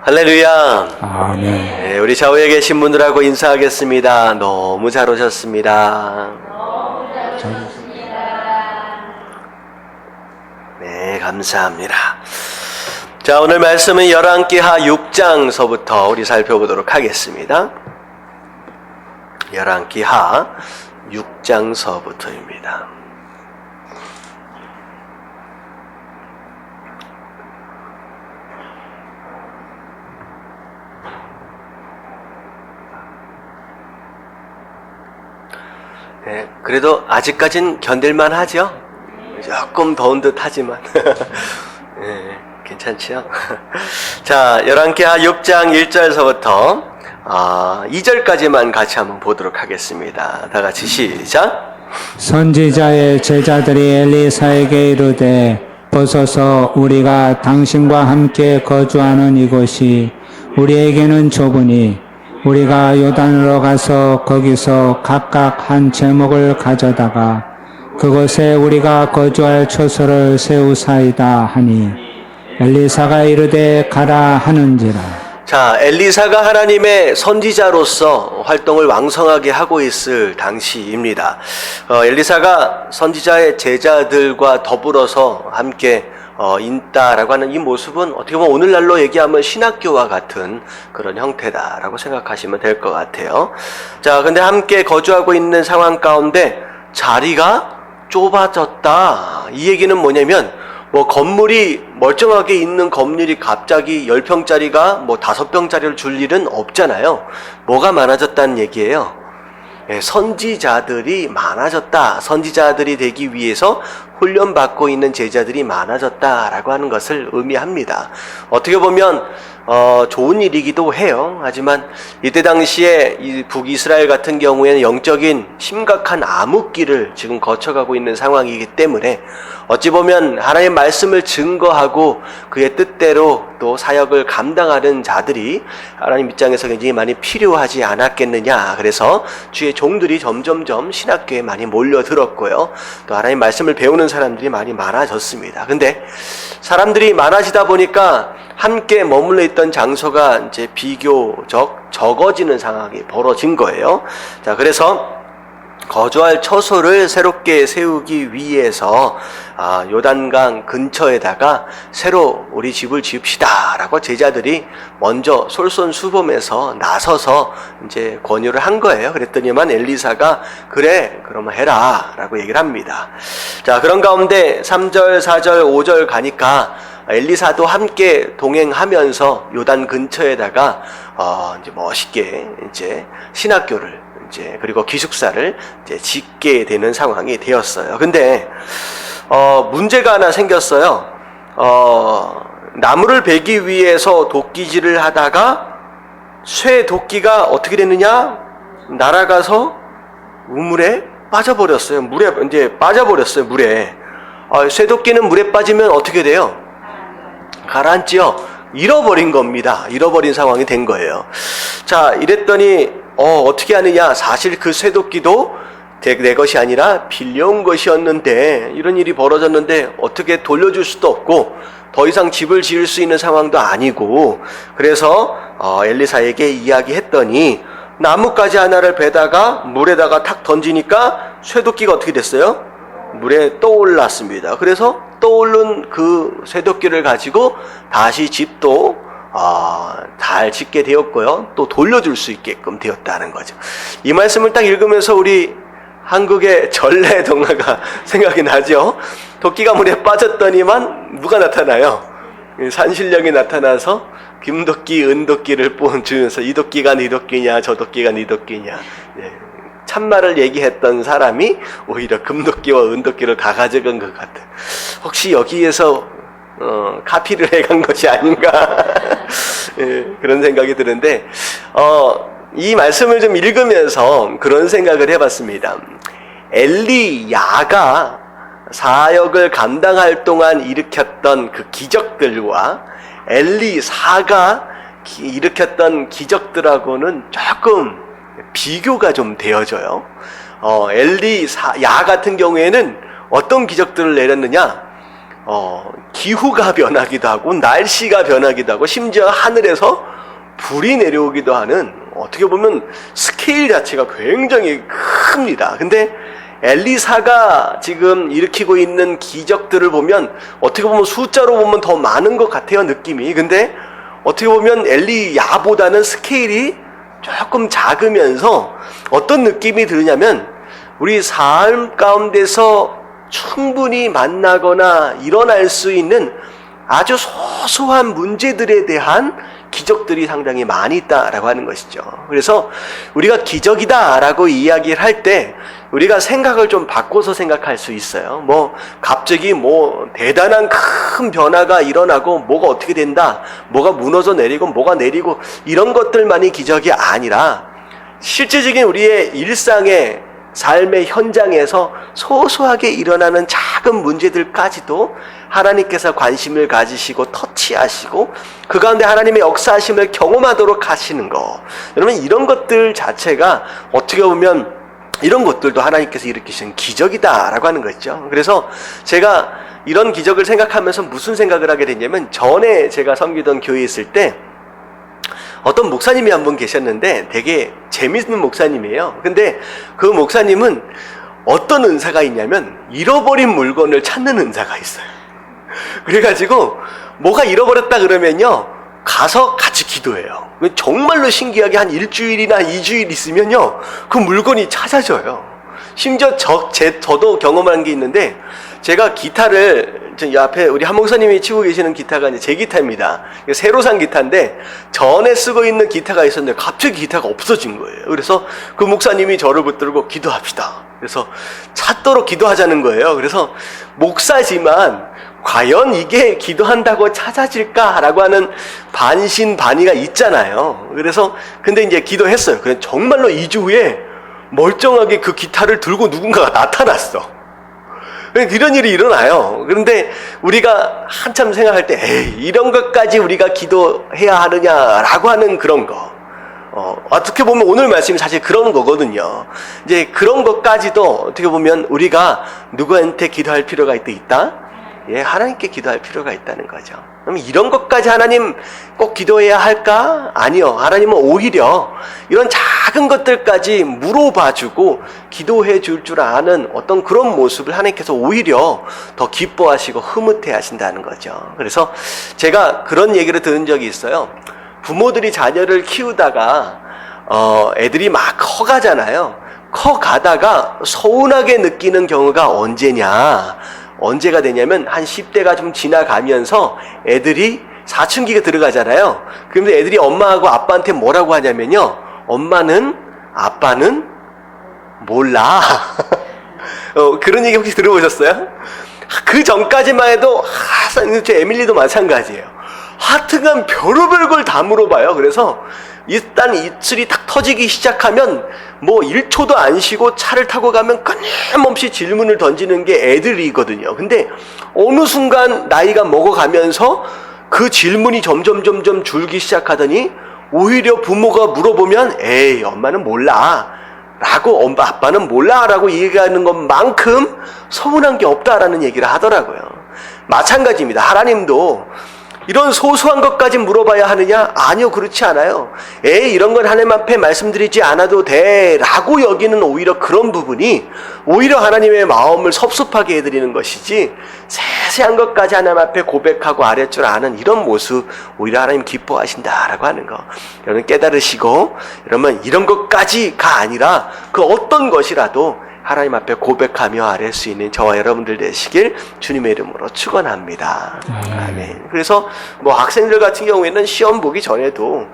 할렐루야. 아멘. 네, 우리 좌우에 계신 분들하고 인사하겠습니다. 너무 잘 오셨습니다. 네, 감사합니다. 자, 오늘 말씀은 열왕기하 6장서부터 우리 살펴보도록 하겠습니다. 열왕기하 6장서부터입니다. 네, 그래도 아직까진 견딜만 하죠? 조금 더운 듯 하지만. 네, 괜찮죠? 자, 열왕기하 6장 1절서부터 2절까지만 같이 한번 보도록 하겠습니다. 다 같이 시작. 선지자의 제자들이 엘리사에게 이르되 보소서 우리가 당신과 함께 거주하는 이곳이 우리에게는 좁으니 우리가 요단으로 가서 거기서 각각 한 제목을 가져다가 그곳에 우리가 거주할 초소를 세우사이다 하니 엘리사가 이르되 가라 하는지라. 자, 엘리사가 하나님의 선지자로서 활동을 왕성하게 하고 있을 당시입니다. 엘리사가 선지자의 제자들과 더불어서 함께 있다라고 하는 이 모습은 어떻게 보면 오늘날로 얘기하면 신학교와 같은 그런 형태다라고 생각하시면 될 것 같아요. 자, 근데 함께 거주하고 있는 상황 가운데 자리가 좁아졌다. 이 얘기는 뭐냐면 건물이 멀쩡하게 있는 건물이 갑자기 10평짜리가 5평짜리를 줄 일은 없잖아요. 뭐가 많아졌다는 얘기예요. 선지자들이 많아졌다. 선지자들이 되기 위해서 훈련받고 있는 제자들이 많아졌다라고 하는 것을 의미합니다. 어떻게 보면 좋은 일이기도 해요. 하지만 이때 당시에 이 북이스라엘 같은 경우에는 영적인 심각한 암흑기를 지금 거쳐가고 있는 상황이기 때문에 어찌 보면 하나님의 말씀을 증거하고 그의 뜻대로 또 사역을 감당하는 자들이 하나님 입장에서 굉장히 많이 필요하지 않았겠느냐. 그래서 주의 종들이 점점점 신학교에 많이 몰려들었고요. 또 하나님 말씀을 배우는 사람들이 많이 많아졌습니다. 근데 사람들이 많아지다 보니까 함께 머물러 있던 장소가 이제 비교적 적어지는 상황이 벌어진 거예요. 자, 그래서 거주할 처소를 새롭게 세우기 위해서 요단강 근처에다가 새로 우리 집을 지읍시다 라고 제자들이 먼저 솔선수범해서 나서서 이제 권유를 한 거예요. 그랬더니만 엘리사가 그래 그러면 해라 라고 얘기를 합니다. 자, 그런 가운데 3절 4절 5절 가니까 엘리사도 함께 동행하면서 요단 근처에다가 이제 멋있게 이제 신학교를 그리고 기숙사를 이제 짓게 되는 상황이 되었어요. 근데 문제가 하나 생겼어요. 나무를 베기 위해서 도끼질을 하다가 쇠 도끼가 어떻게 됐느냐? 날아가서 우물에 빠져버렸어요. 물에 이제 빠져버렸어요. 물에. 쇠 도끼는 물에 빠지면 어떻게 돼요? 가라앉지요. 잃어버린 겁니다. 잃어버린 상황이 된 거예요. 자, 이랬더니 어떻게 하느냐? 사실 그 쇠도끼도 내 것이 아니라 빌려온 것이었는데 이런 일이 벌어졌는데 어떻게 돌려줄 수도 없고 더 이상 집을 지을 수 있는 상황도 아니고 그래서 엘리사에게 이야기했더니 나뭇가지 하나를 베다가 물에다가 탁 던지니까 쇠도끼가 어떻게 됐어요? 물에 떠올랐습니다. 그래서 떠오른 그 쇠도끼를 가지고 다시 집도 잘 짓게 되었고요. 또 돌려줄 수 있게끔 되었다는 거죠. 이 말씀을 딱 읽으면서 우리 한국의 전래동화가 생각이 나죠. 도끼가 물에 빠졌더니만 누가 나타나요? 산신령이 나타나서 금도끼, 은도끼를 뽐주면서 이 도끼가 네 도끼냐 저 도끼가 네 도끼냐. 참말을 얘기했던 사람이 오히려 금도끼와 은도끼를 다 가져간 것 같아. 혹시 여기에서 카피를 해간 것이 아닌가 그런 생각이 드는데 이 말씀을 좀 읽으면서 그런 생각을 해봤습니다. 엘리야가 사역을 감당할 동안 일으켰던 그 기적들과 엘리사가 일으켰던 기적들하고는 조금 비교가 좀 되어져요. 엘리야 같은 경우에는 어떤 기적들을 내렸느냐? 기후가 변하기도 하고 날씨가 변하기도 하고 심지어 하늘에서 불이 내려오기도 하는, 어떻게 보면 스케일 자체가 굉장히 큽니다. 근데 엘리사가 지금 일으키고 있는 기적들을 보면 어떻게 보면 숫자로 보면 더 많은 것 같아요, 느낌이. 근데 어떻게 보면 엘리야보다는 스케일이 조금 작으면서 어떤 느낌이 드냐면, 우리 삶 가운데서 충분히 만나거나 일어날 수 있는 아주 소소한 문제들에 대한 기적들이 상당히 많이 있다라고 하는 것이죠. 그래서 우리가 기적이다라고 이야기를 할 때 우리가 생각을 좀 바꿔서 생각할 수 있어요. 갑자기 대단한 큰 변화가 일어나고 뭐가 어떻게 된다, 뭐가 무너져 내리고 뭐가 내리고 이런 것들만이 기적이 아니라 실제적인 우리의 일상의 삶의 현장에서 소소하게 일어나는 작은 문제들까지도 하나님께서 관심을 가지시고 터치하시고 그 가운데 하나님의 역사하심을 경험하도록 하시는 거. 여러분, 이런 것들 자체가 어떻게 보면 이런 것들도 하나님께서 일으키신 기적이다라고 하는 거죠. 그래서 제가 이런 기적을 생각하면서 무슨 생각을 하게 됐냐면, 전에 제가 섬기던 교회에 있을 때 어떤 목사님이 한 분 계셨는데 되게 재밌는 목사님이에요. 근데 그 목사님은 어떤 은사가 있냐면 잃어버린 물건을 찾는 은사가 있어요. 그래가지고 뭐가 잃어버렸다 그러면요, 가서 같이 기도해요. 정말로 신기하게 한 일주일이나 2주일 있으면요, 그 물건이 찾아져요. 심지어 저도 경험한 게 있는데, 제가 기타를, 이 앞에 우리 한 목사님이 치고 계시는 기타가 이제 제 기타입니다. 새로 산 기타인데 전에 쓰고 있는 기타가 있었는데 갑자기 기타가 없어진 거예요. 그래서 그 목사님이 저를 붙들고 기도합시다. 그래서 찾도록 기도하자는 거예요. 그래서 목사지만 과연 이게 기도한다고 찾아질까라고 하는 반신반의가 있잖아요. 그래서 근데 이제 기도했어요. 그냥 정말로 2주 후에 멀쩡하게 그 기타를 들고 누군가가 나타났어. 이런 일이 일어나요. 그런데 우리가 한참 생각할 때, 이런 것까지 우리가 기도해야 하느냐라고 하는 그런 거. 어떻게 보면 오늘 말씀이 사실 그런 거거든요. 이제 그런 것까지도 어떻게 보면 우리가 누구한테 기도할 필요가 있다? 예, 하나님께 기도할 필요가 있다는 거죠. 그럼 이런 것까지 하나님 꼭 기도해야 할까? 아니요. 하나님은 오히려 이런 작은 것들까지 물어봐주고 기도해 줄 줄 아는 어떤 그런 모습을 하나님께서 오히려 더 기뻐하시고 흐뭇해 하신다는 거죠. 그래서 제가 그런 얘기를 들은 적이 있어요. 부모들이 자녀를 키우다가 애들이 막 커가잖아요. 커가다가 서운하게 느끼는 경우가 언제가 되냐면 한 10대가 좀 지나가면서 애들이 사춘기가 들어가잖아요. 그런데 애들이 엄마하고 아빠한테 뭐라고 하냐면요, 아빠는 몰라. 그런 얘기 혹시 들어보셨어요? 그 전까지만 해도 에밀리도 마찬가지예요. 하여튼간 별의별 걸 다 물어봐요. 그래서 일단 이슬이 탁 터지기 시작하면 1초도 안 쉬고 차를 타고 가면 끊임없이 질문을 던지는 게 애들이거든요. 근데 어느 순간 나이가 먹어가면서 그 질문이 점점 줄기 시작하더니 오히려 부모가 물어보면 엄마는 몰라 라고, 아빠는 몰라 라고 얘기하는 것만큼 서운한 게 없다라는 얘기를 하더라고요. 마찬가지입니다. 하나님도 이런 소소한 것까지 물어봐야 하느냐? 아니요, 그렇지 않아요. 이런 건 하나님 앞에 말씀드리지 않아도 돼 라고 여기는 오히려 그런 부분이 오히려 하나님의 마음을 섭섭하게 해드리는 것이지, 세세한 것까지 하나님 앞에 고백하고 아뢰 줄 아는 이런 모습 오히려 하나님 기뻐하신다라고 하는 거 여러분 깨달으시고, 여러분 이런 것까지가 아니라 그 어떤 것이라도 하나님 앞에 고백하며 아뢰 수 있는 저와 여러분들 되시길 주님의 이름으로 축원합니다. 아멘. 그래서 학생들 같은 경우에는 시험 보기 전에도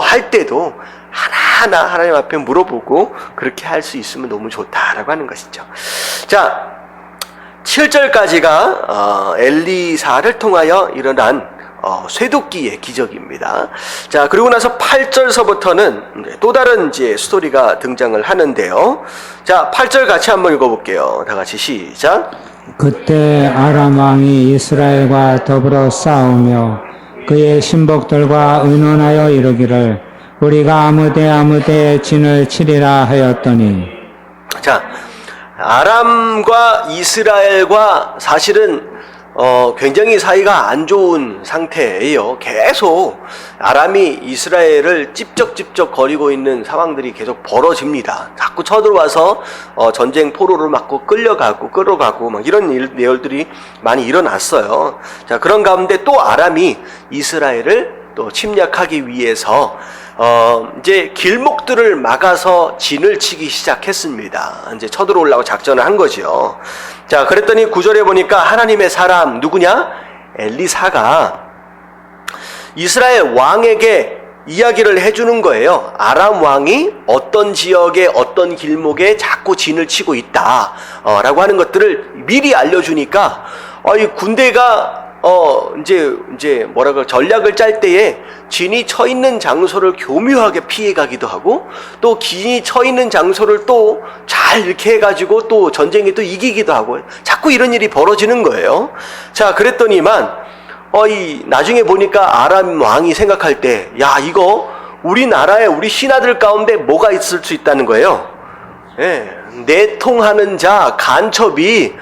할 때도 하나하나 하나님 앞에 물어보고 그렇게 할 수 있으면 너무 좋다라고 하는 것이죠. 자, 7절까지가 엘리사를 통하여 일어난 쇠도끼의 기적입니다. 자, 그리고 나서 8절서부터는 또 다른 이제 스토리가 등장을 하는데요. 자, 8절 같이 한번 읽어볼게요. 다 같이 시작. 그때 아람 왕이 이스라엘과 더불어 싸우며 그의 신복들과 의논하여 이르기를 우리가 아무데에 진을 치리라 하였더니. 자, 아람과 이스라엘과 사실은 굉장히 사이가 안 좋은 상태예요. 계속 아람이 이스라엘을 찝적찝적 거리고 있는 상황들이 계속 벌어집니다. 자꾸 쳐들어와서 전쟁 포로를 맞고 끌어가고 막 이런 내용들이 많이 일어났어요. 자, 그런 가운데 또 아람이 이스라엘을 또 침략하기 위해서 이제 길목들을 막아서 진을 치기 시작했습니다. 이제 쳐들어오려고 작전을 한 거죠. 자, 그랬더니 9절에 보니까 하나님의 사람 누구냐? 엘리사가 이스라엘 왕에게 이야기를 해주는 거예요. 아람 왕이 어떤 지역에 어떤 길목에 자꾸 진을 치고 있다 라고 하는 것들을 미리 알려주니까 이 군대가 이제 전략을 짤 때에 진이 쳐 있는 장소를 교묘하게 피해가기도 하고 또 진이 쳐 있는 장소를 또 잘 이렇게 해가지고 또 전쟁에 또 이기기도 하고 자꾸 이런 일이 벌어지는 거예요. 자, 그랬더니만 나중에 보니까 아람 왕이 생각할 때 야, 이거 우리나라에 우리 신하들 가운데 뭐가 있을 수 있다는 거예요. 예, 내통하는 자, 간첩이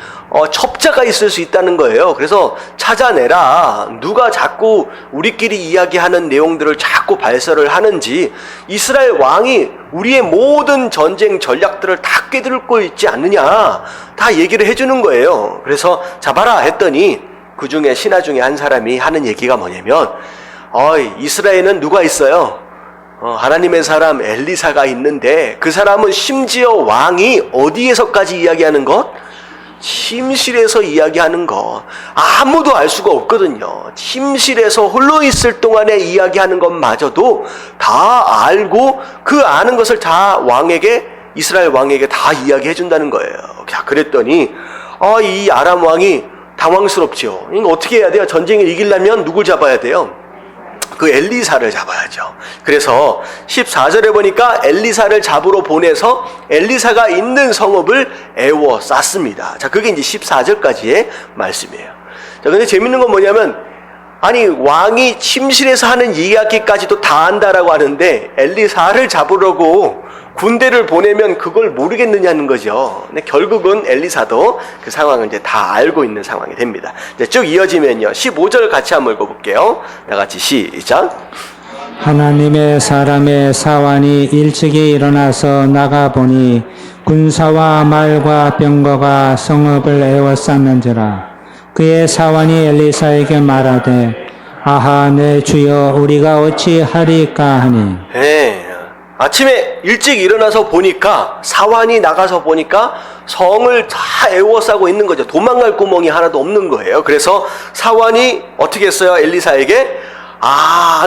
첩자가 있을 수 있다는 거예요. 그래서 찾아내라. 누가 자꾸 우리끼리 이야기하는 내용들을 자꾸 발설을 하는지 이스라엘 왕이 우리의 모든 전쟁 전략들을 다 꿰뚫고 있지 않느냐 다 얘기를 해주는 거예요. 그래서 잡아라 했더니 그 중에 신하 중에 한 사람이 하는 얘기가 뭐냐면 이스라엘은 누가 있어요? 하나님의 사람 엘리사가 있는데 그 사람은 심지어 왕이 어디에서까지 이야기하는 것? 침실에서 이야기하는 것. 아무도 알 수가 없거든요. 침실에서 홀로 있을 동안에 이야기하는 것마저도 다 알고 그 아는 것을 다 이스라엘 왕에게 다 이야기해 준다는 거예요. 자, 그랬더니 이 아람 왕이 당황스럽죠. 이거 어떻게 해야 돼요? 전쟁을 이기려면 누굴 잡아야 돼요? 그 엘리사를 잡아야죠. 그래서 14절에 보니까 엘리사를 잡으러 보내서 엘리사가 있는 성읍을 에워쌌습니다. 자, 그게 이제 14절까지의 말씀이에요. 자, 근데 재밌는 건 뭐냐면 아니 왕이 침실에서 하는 이야기까지도 다 안다라고 하는데 엘리사를 잡으려고 군대를 보내면 그걸 모르겠느냐는 거죠. 근데 결국은 엘리사도 그 상황을 이제 다 알고 있는 상황이 됩니다. 이제 쭉 이어지면요. 15절 같이 한번 읽어볼게요. 다 같이 시작. 하나님의 사람의 사환이 일찍이 일어나서 나가보니 군사와 말과 병거가 성읍을 에워쌌는지라. 그의 사환이 엘리사에게 말하되 아하 내 주여 우리가 어찌 하리까 하니. 네. 아침에 일찍 일어나서 보니까 사환이 나가서 보니까 성을 다 에워싸고 있는 거죠. 도망갈 구멍이 하나도 없는 거예요. 그래서 사환이 어떻게 했어요? 엘리사에게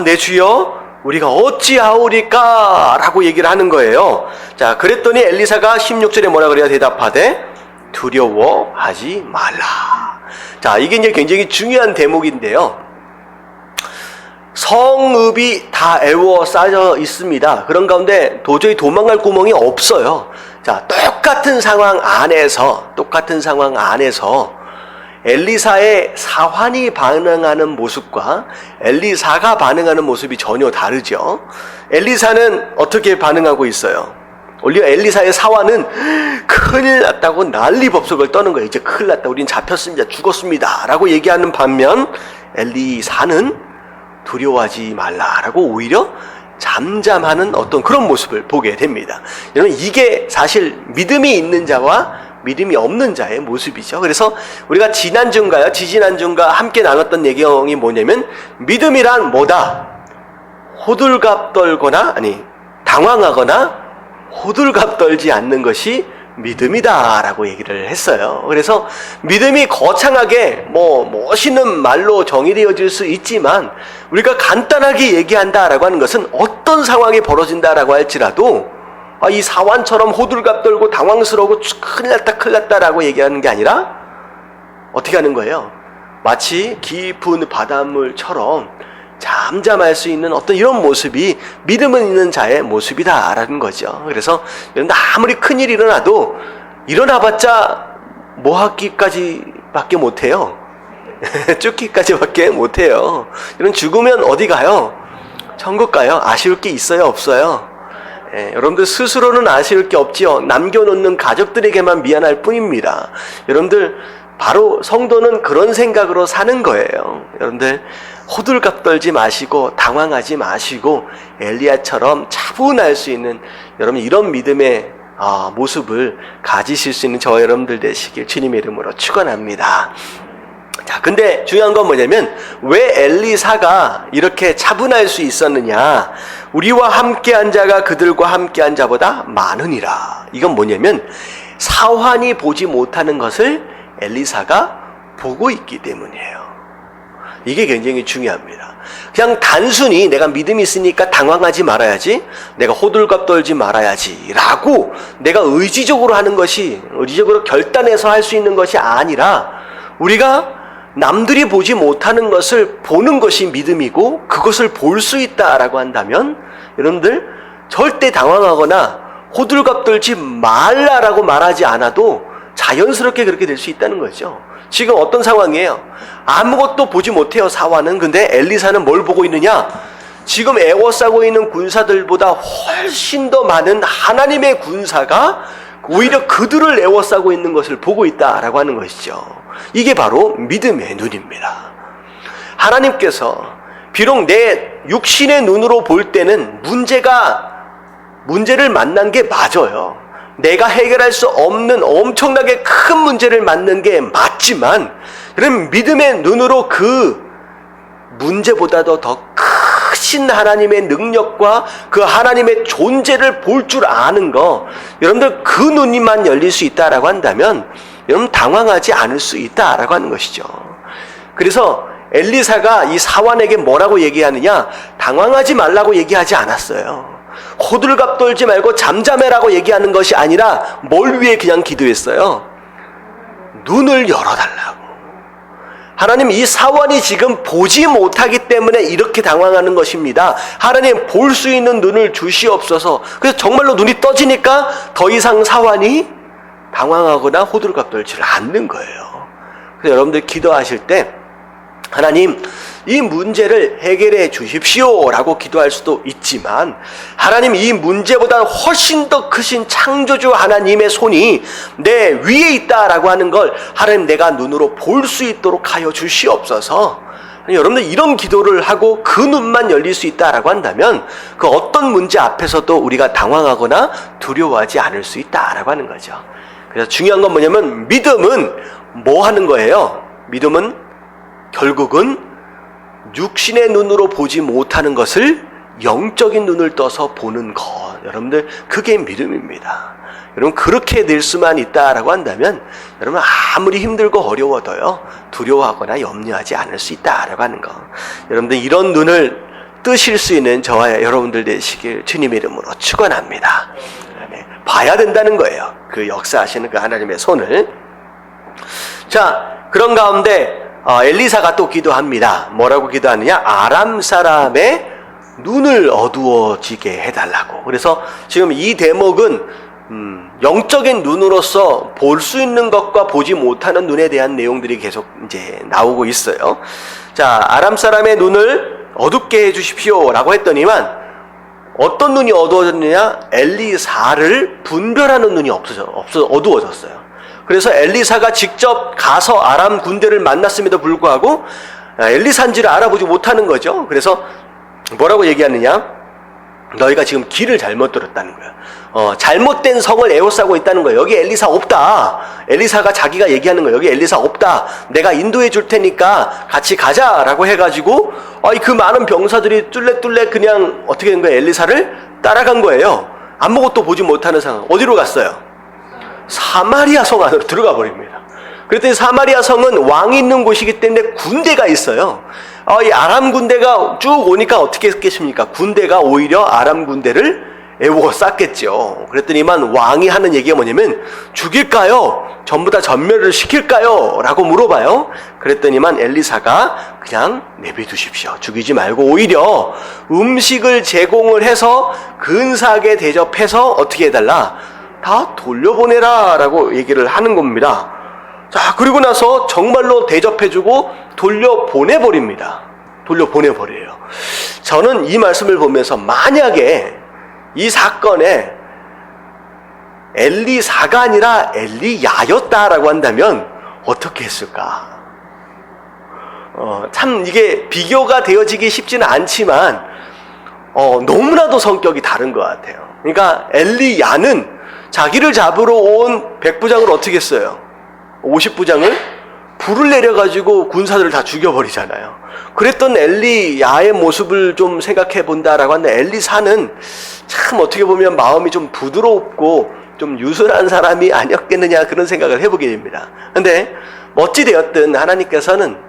내 주여 우리가 어찌하오리까 라고 얘기를 하는 거예요. 자, 그랬더니 엘리사가 16절에 뭐라 그래야 대답하되 두려워하지 말라. 자, 이게 이제 굉장히 중요한 대목인데요. 성읍이 다 에워싸여 있습니다. 그런 가운데 도저히 도망갈 구멍이 없어요. 자, 똑같은 상황 안에서 엘리사의 사환이 반응하는 모습과 엘리사가 반응하는 모습이 전혀 다르죠. 엘리사는 어떻게 반응하고 있어요? 오히려 엘리사의 사환은 큰일 났다고 난리법석을 떠는 거예요. 이제 큰일 났다. 우린 잡혔습니다. 죽었습니다. 라고 얘기하는 반면 엘리사는 두려워하지 말라라고 오히려 잠잠하는 어떤 그런 모습을 보게 됩니다. 여러분, 이게 사실 믿음이 있는 자와 믿음이 없는 자의 모습이죠. 그래서 우리가 지지난주인가 함께 나눴던 내용이 뭐냐면 믿음이란 뭐다? 호들갑 떨거나 당황하거나 호들갑 떨지 않는 것이 믿음이다 라고 얘기를 했어요. 그래서 믿음이 거창하게 멋있는 말로 정의되어질 수 있지만 우리가 간단하게 얘기한다 라고 하는 것은 어떤 상황이 벌어진다라고 할지라도 이 사환처럼 호들갑 떨고 당황스러우고 큰일 났다 라고 얘기하는 게 아니라 어떻게 하는 거예요? 마치 깊은 바닷물처럼 잠잠할 수 있는 어떤 이런 모습이 믿음은 있는 자의 모습이다라는 거죠. 그래서 아무리 큰일이 일어나도 일어나봤자 뭐하기까지밖에 못해요. 죽기까지밖에 못해요. 이런 죽으면 어디 가요? 천국 가요. 아쉬울 게 있어요? 없어요? 여러분들 스스로는 아쉬울 게 없지요. 남겨놓는 가족들에게만 미안할 뿐입니다. 여러분들 바로 성도는 그런 생각으로 사는 거예요. 여러분들 호들갑 떨지 마시고 당황하지 마시고 엘리야처럼 차분할 수 있는 여러분 이런 믿음의 모습을 가지실 수 있는 저와 여러분들 되시길 주님의 이름으로 축원합니다. 자, 근데 중요한 건 뭐냐면 왜 엘리사가 이렇게 차분할 수 있었느냐? 우리와 함께한 자가 그들과 함께한 자보다 많으니라. 이건 뭐냐면 사환이 보지 못하는 것을 엘리사가 보고 있기 때문이에요. 이게 굉장히 중요합니다. 그냥 단순히 내가 믿음이 있으니까 당황하지 말아야지, 내가 호들갑 떨지 말아야지 라고 내가 의지적으로 하는 것이, 의지적으로 결단해서 할 수 있는 것이 아니라 우리가 남들이 보지 못하는 것을 보는 것이 믿음이고 그것을 볼 수 있다라고 한다면 여러분들 절대 당황하거나 호들갑 떨지 말라라고 말하지 않아도 자연스럽게 그렇게 될 수 있다는 거죠. 지금 어떤 상황이에요? 아무것도 보지 못해요, 사환은. 근데 엘리사는 뭘 보고 있느냐? 지금 에워싸고 있는 군사들보다 훨씬 더 많은 하나님의 군사가 오히려 그들을 에워싸고 있는 것을 보고 있다라고 하는 것이죠. 이게 바로 믿음의 눈입니다. 하나님께서 비록 내 육신의 눈으로 볼 때는 문제를 만난 게 맞아요. 내가 해결할 수 없는 엄청나게 큰 문제를 만난 게 맞지만, 그럼 믿음의 눈으로 그 문제보다도 더 크신 하나님의 능력과 그 하나님의 존재를 볼 줄 아는 거, 여러분들 그 눈이만 열릴 수 있다라고 한다면 여러분 당황하지 않을 수 있다라고 하는 것이죠. 그래서 엘리사가 이 사환에게 뭐라고 얘기하느냐? 당황하지 말라고 얘기하지 않았어요. 호들갑 떨지 말고 잠잠해라고 얘기하는 것이 아니라 뭘 위해 그냥 기도했어요? 눈을 열어달라고. 하나님, 이 사환이 지금 보지 못하기 때문에 이렇게 당황하는 것입니다. 하나님, 볼 수 있는 눈을 주시옵소서. 그래서 정말로 눈이 떠지니까 더 이상 사환이 당황하거나 호들갑 떨지를 않는 거예요. 그래서 여러분들 기도하실 때 하나님, 이 문제를 해결해 주십시오 라고 기도할 수도 있지만, 하나님, 이 문제보다 훨씬 더 크신 창조주 하나님의 손이 내 위에 있다라고 하는 걸 하나님, 내가 눈으로 볼 수 있도록 하여 주시옵소서. 여러분들 이런 기도를 하고 그 눈만 열릴 수 있다라고 한다면 그 어떤 문제 앞에서도 우리가 당황하거나 두려워하지 않을 수 있다라고 하는 거죠. 그래서 중요한 건 뭐냐면 믿음은 뭐 하는 거예요? 믿음은 결국은 육신의 눈으로 보지 못하는 것을 영적인 눈을 떠서 보는 것. 여러분들 그게 믿음입니다. 여러분 그렇게 될 수만 있다라고 한다면 여러분 아무리 힘들고 어려워도요 두려워하거나 염려하지 않을 수 있다라고 하는 것. 여러분들 이런 눈을 뜨실 수 있는 저와 여러분들 되시길 주님의 이름으로 축원합니다. 봐야 된다는 거예요. 그 역사하시는 그 하나님의 손을. 자, 그런 가운데 엘리사가 또 기도합니다. 뭐라고 기도하느냐? 아람 사람의 눈을 어두워지게 해달라고. 그래서 지금 이 대목은 영적인 눈으로서 볼 수 있는 것과 보지 못하는 눈에 대한 내용들이 계속 이제 나오고 있어요. 자, 아람 사람의 눈을 어둡게 해주십시오 라고 했더니만 어떤 눈이 어두워졌느냐? 엘리사를 분별하는 눈이 어두워졌어요. 그래서 엘리사가 직접 가서 아람 군대를 만났음에도 불구하고 엘리사인지를 알아보지 못하는 거죠. 그래서 뭐라고 얘기하느냐? 너희가 지금 길을 잘못 들었다는 거야. 잘못된 성을 에워싸고 있다는 거예요. 여기 엘리사 없다. 엘리사가 자기가 얘기하는 거예요. 여기 엘리사 없다. 내가 인도해 줄 테니까 같이 가자라고 해가지고 그 많은 병사들이 뚫레뚫레 그냥 어떻게 된 거예요? 엘리사를 따라간 거예요. 아무것도 보지 못하는 상황. 어디로 갔어요? 사마리아 성 안으로 들어가 버립니다. 그랬더니 사마리아 성은 왕이 있는 곳이기 때문에 군대가 있어요. 이 아람 군대가 쭉 오니까 어떻게 했겠습니까? 군대가 오히려 아람 군대를 에워쌌겠죠. 그랬더니만 왕이 하는 얘기가 뭐냐면 죽일까요? 전부 다 전멸을 시킬까요? 라고 물어봐요. 그랬더니만 엘리사가 그냥 내비두십시오. 죽이지 말고 오히려 음식을 제공을 해서 근사하게 대접해서 어떻게 해달라? 다 돌려보내라 라고 얘기를 하는 겁니다. 자, 그리고 나서 정말로 대접해주고 돌려보내버립니다. 돌려보내버려요. 저는 이 말씀을 보면서 만약에 이 사건에 엘리사가 아니라 엘리야였다라고 한다면 어떻게 했을까? 참 이게 비교가 되어지기 쉽지는 않지만 너무나도 성격이 다른 것 같아요. 그러니까 엘리야는 자기를 잡으러 온 백부장을 어떻게 했어요? 50부장을 불을 내려가지고 군사들을 다 죽여버리잖아요. 그랬던 엘리야의 모습을 좀 생각해 본다라고 하는데, 엘리사는 참 어떻게 보면 마음이 좀 부드럽고 좀 유순한 사람이 아니었겠느냐, 그런 생각을 해보게 됩니다. 근데 어찌되었든 하나님께서는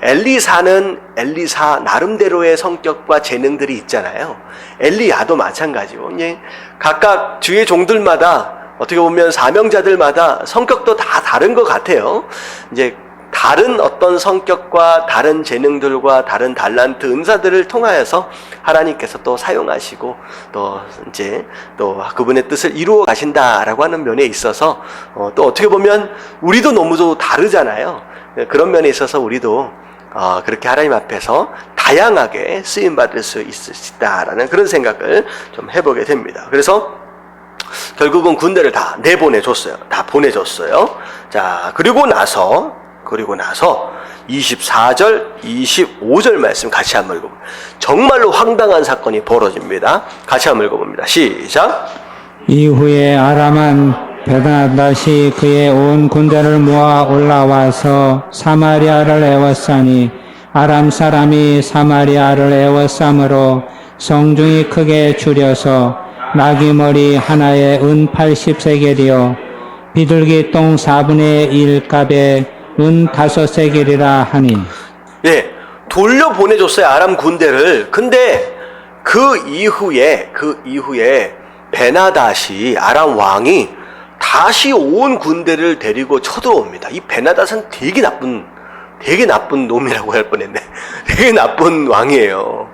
엘리사는 엘리사 나름대로의 성격과 재능들이 있잖아요. 엘리야도 마찬가지고, 이제 각각 주의 종들마다 어떻게 보면 사명자들마다 성격도 다 다른 것 같아요. 이제 다른 어떤 성격과 다른 재능들과 다른 달란트, 은사들을 통하여서 하나님께서 또 사용하시고 또 이제 또 그분의 뜻을 이루어 가신다라고 하는 면에 있어서 또 어떻게 보면 우리도 너무 다르잖아요. 그런 면에 있어서 우리도 그렇게 하나님 앞에서 다양하게 쓰임받을 수 있으시다라는 그런 생각을 좀 해보게 됩니다. 그래서 결국은 군대를 다 내보내줬어요. 다 보내줬어요. 자, 그리고 나서 24절, 25절 말씀 같이 한번 읽어봅니다. 정말로 황당한 사건이 벌어집니다. 같이 한번 읽어봅니다. 시작. 이후에 아람은 베나다시 그의 온 군대를 모아 올라와서 사마리아를 에워싸니 아람 사람이 사마리아를 에워싸므로 성중이 크게 줄여서 나귀머리 하나에 은 80세겔이요 비둘기 똥 4분의 1 값에 은 5세겔이라 하니. 예, 돌려보내줬어요, 아람 군대를. 근데 그 이후에 베나닷이, 아람 왕이 다시 온 군대를 데리고 쳐들어옵니다. 이 베나닷은 되게 나쁜 놈이라고 할 뻔했네. 되게 나쁜 왕이에요.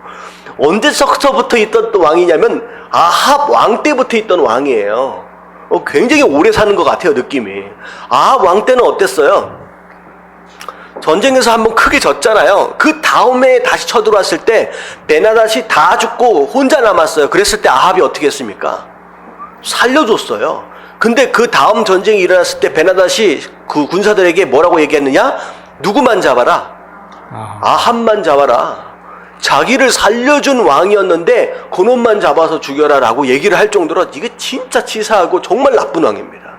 언제서부터 있던 왕이냐면 아합 왕 때부터 있던 왕이에요. 굉장히 오래 사는 것 같아요, 느낌이. 아합 왕 때는 어땠어요? 전쟁에서 한번 크게 졌잖아요. 그 다음에 다시 쳐들어왔을 때 베나닷이 다 죽고 혼자 남았어요. 그랬을 때 아합이 어떻게 했습니까? 살려줬어요. 근데 그 다음 전쟁이 일어났을 때 베나닷이 그 군사들에게 뭐라고 얘기했느냐? 누구만 잡아라? 아합만 잡아라. 자기를 살려준 왕이었는데 그놈만 잡아서 죽여라 라고 얘기를 할 정도로 이게 진짜 치사하고 정말 나쁜 왕입니다.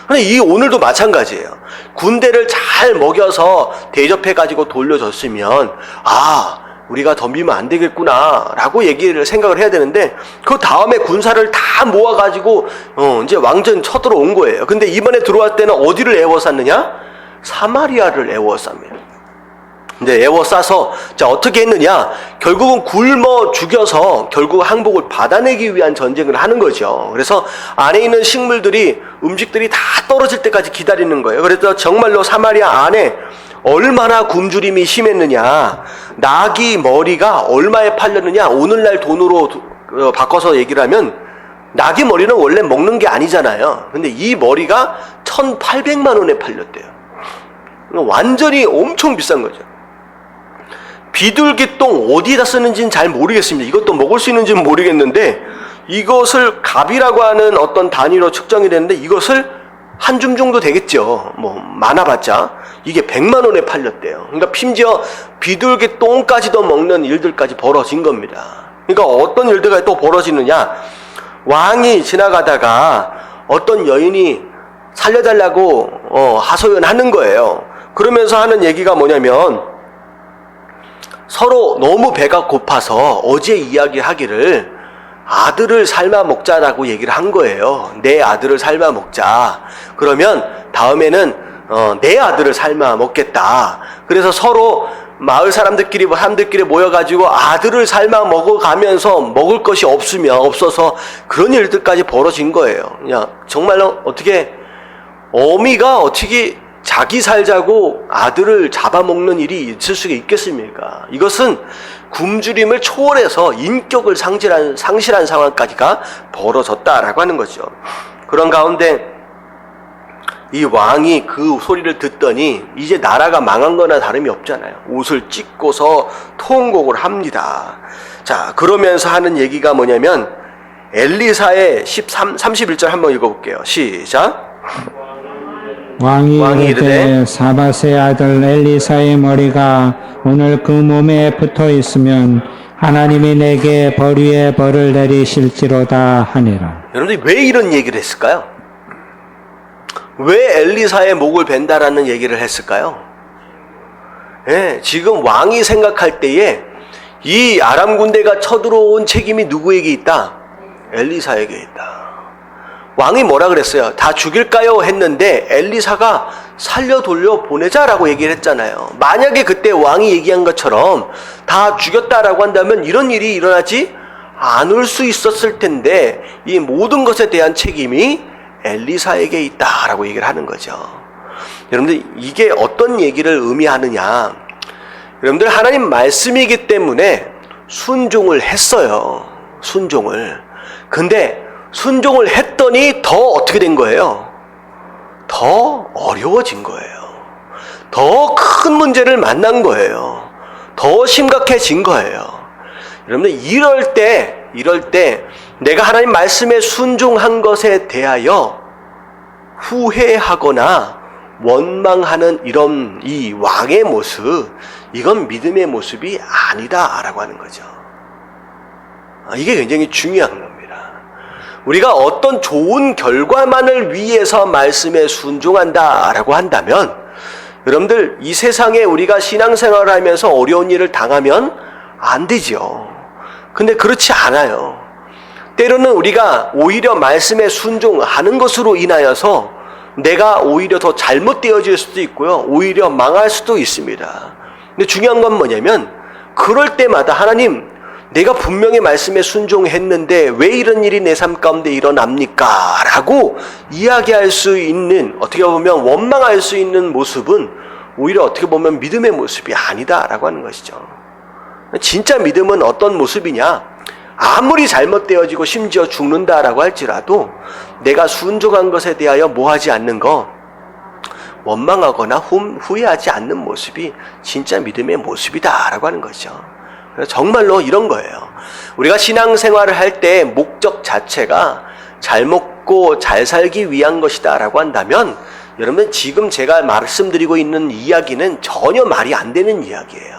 근데 이 오늘도 마찬가지예요. 군대를 잘 먹여서 대접해가지고 돌려줬으면 우리가 덤비면 안 되겠구나 라고 생각을 해야 되는데, 그 다음에 군사를 다 모아가지고 이제 왕전 쳐들어온 거예요. 근데 이번에 들어왔을 때는 어디를 에워쌌느냐? 사마리아를 에워쌉니다. 근데 에워싸서 어떻게 했느냐? 결국은 굶어 죽여서 결국 항복을 받아내기 위한 전쟁을 하는 거죠. 그래서 안에 있는 음식들이 다 떨어질 때까지 기다리는 거예요. 그래서 정말로 사마리아 안에 얼마나 굶주림이 심했느냐, 나귀 머리가 얼마에 팔렸느냐, 오늘날 돈으로 바꿔서 얘기를 하면 나귀 머리는 원래 먹는 게 아니잖아요. 근데 이 머리가 1,800만 원에 팔렸대요. 완전히 엄청 비싼 거죠. 비둘기 똥 어디다 쓰는지는 잘 모르겠습니다. 이것도 먹을 수 있는지는 모르겠는데, 이것을 갑이라고 하는 어떤 단위로 측정이 되는데, 이것을 한 줌 정도 되겠죠. 많아봤자 이게 100만 원에 팔렸대요. 그러니까 심지어 비둘기 똥까지도 먹는 일들까지 벌어진 겁니다. 그러니까 어떤 일들이 또 벌어지느냐? 왕이 지나가다가 어떤 여인이 살려달라고 하소연하는 거예요. 그러면서 하는 얘기가 뭐냐면, 서로 너무 배가 고파서 어제 이야기하기를 아들을 삶아 먹자라고 얘기를 한 거예요. 내 아들을 삶아 먹자. 그러면 다음에는 내 아들을 삶아 먹겠다. 그래서 서로 마을 사람들끼리 모여가지고 아들을 삶아 먹어가면서 먹을 것이 없어서 그런 일들까지 벌어진 거예요. 그냥 정말로 어미가 어떻게 자기 살자고 아들을 잡아먹는 일이 있을 수가 있겠습니까? 이것은 굶주림을 초월해서 인격을 상실한 상황까지가 벌어졌다라고 하는 거죠. 그런 가운데 이 왕이 그 소리를 듣더니 이제 나라가 망한 거나 다름이 없잖아요. 옷을 찢고서 통곡을 합니다. 자, 그러면서 하는 얘기가 뭐냐면, 엘리사의 31절 한번 읽어볼게요. 시작. 왕이 이르되 이르되 사밧의 아들 엘리사의 머리가 오늘 그 몸에 붙어 있으면 하나님이 내게 벌 위에 벌을 내리실지로다 하니라. 여러분들이 왜 이런 얘기를 했을까요? 왜 엘리사의 목을 벤다라는 얘기를 했을까요? 예, 지금 왕이 생각할 때에 이 아람 군대가 쳐들어온 책임이 누구에게 있다? 엘리사에게 있다. 왕이 뭐라 그랬어요? 다 죽일까요? 했는데 엘리사가 살려 돌려 보내자라고 얘기를 했잖아요. 만약에 그때 왕이 얘기한 것처럼 다 죽였다라고 한다면 이런 일이 일어나지 않을 수 있었을 텐데 이 모든 것에 대한 책임이 엘리사에게 있다라고 얘기를 하는 거죠. 여러분들 이게 어떤 얘기를 의미하느냐? 여러분들 하나님 말씀이기 때문에 순종을 했어요. 순종을. 근데 순종을 했더니 더 어떻게 된 거예요? 더 어려워진 거예요. 더 큰 문제를 만난 거예요. 더 심각해진 거예요. 여러분들 이럴 때 내가 하나님 말씀에 순종한 것에 대하여 후회하거나 원망하는 이런 이 왕의 모습, 이건 믿음의 모습이 아니다라고 하는 거죠. 이게 굉장히 중요한 겁니다. 우리가 어떤 좋은 결과만을 위해서 말씀에 순종한다라고 한다면 여러분들 이 세상에 우리가 신앙생활을 하면서 어려운 일을 당하면 안 되죠. 근데 그렇지 않아요. 때로는 우리가 오히려 말씀에 순종하는 것으로 인하여서 내가 오히려 더 잘못되어질 수도 있고요. 오히려 망할 수도 있습니다. 근데 중요한 건 뭐냐면 그럴 때마다 하나님 내가 분명히 말씀에 순종했는데 왜 이런 일이 내 삶 가운데 일어납니까? 라고 이야기할 수 있는, 어떻게 보면 원망할 수 있는 모습은 오히려 어떻게 보면 믿음의 모습이 아니다라고 하는 것이죠. 진짜 믿음은 어떤 모습이냐? 아무리 잘못되어지고 심지어 죽는다라고 할지라도 내가 순종한 것에 대하여 뭐하지 않는 것, 원망하거나 후회하지 않는 모습이 진짜 믿음의 모습이다라고 하는 것이죠. 정말로 이런 거예요. 우리가 신앙생활을 할 때 목적 자체가 잘 먹고 잘 살기 위한 것이다 라고 한다면 여러분 지금 제가 말씀드리고 있는 이야기는 전혀 말이 안 되는 이야기예요.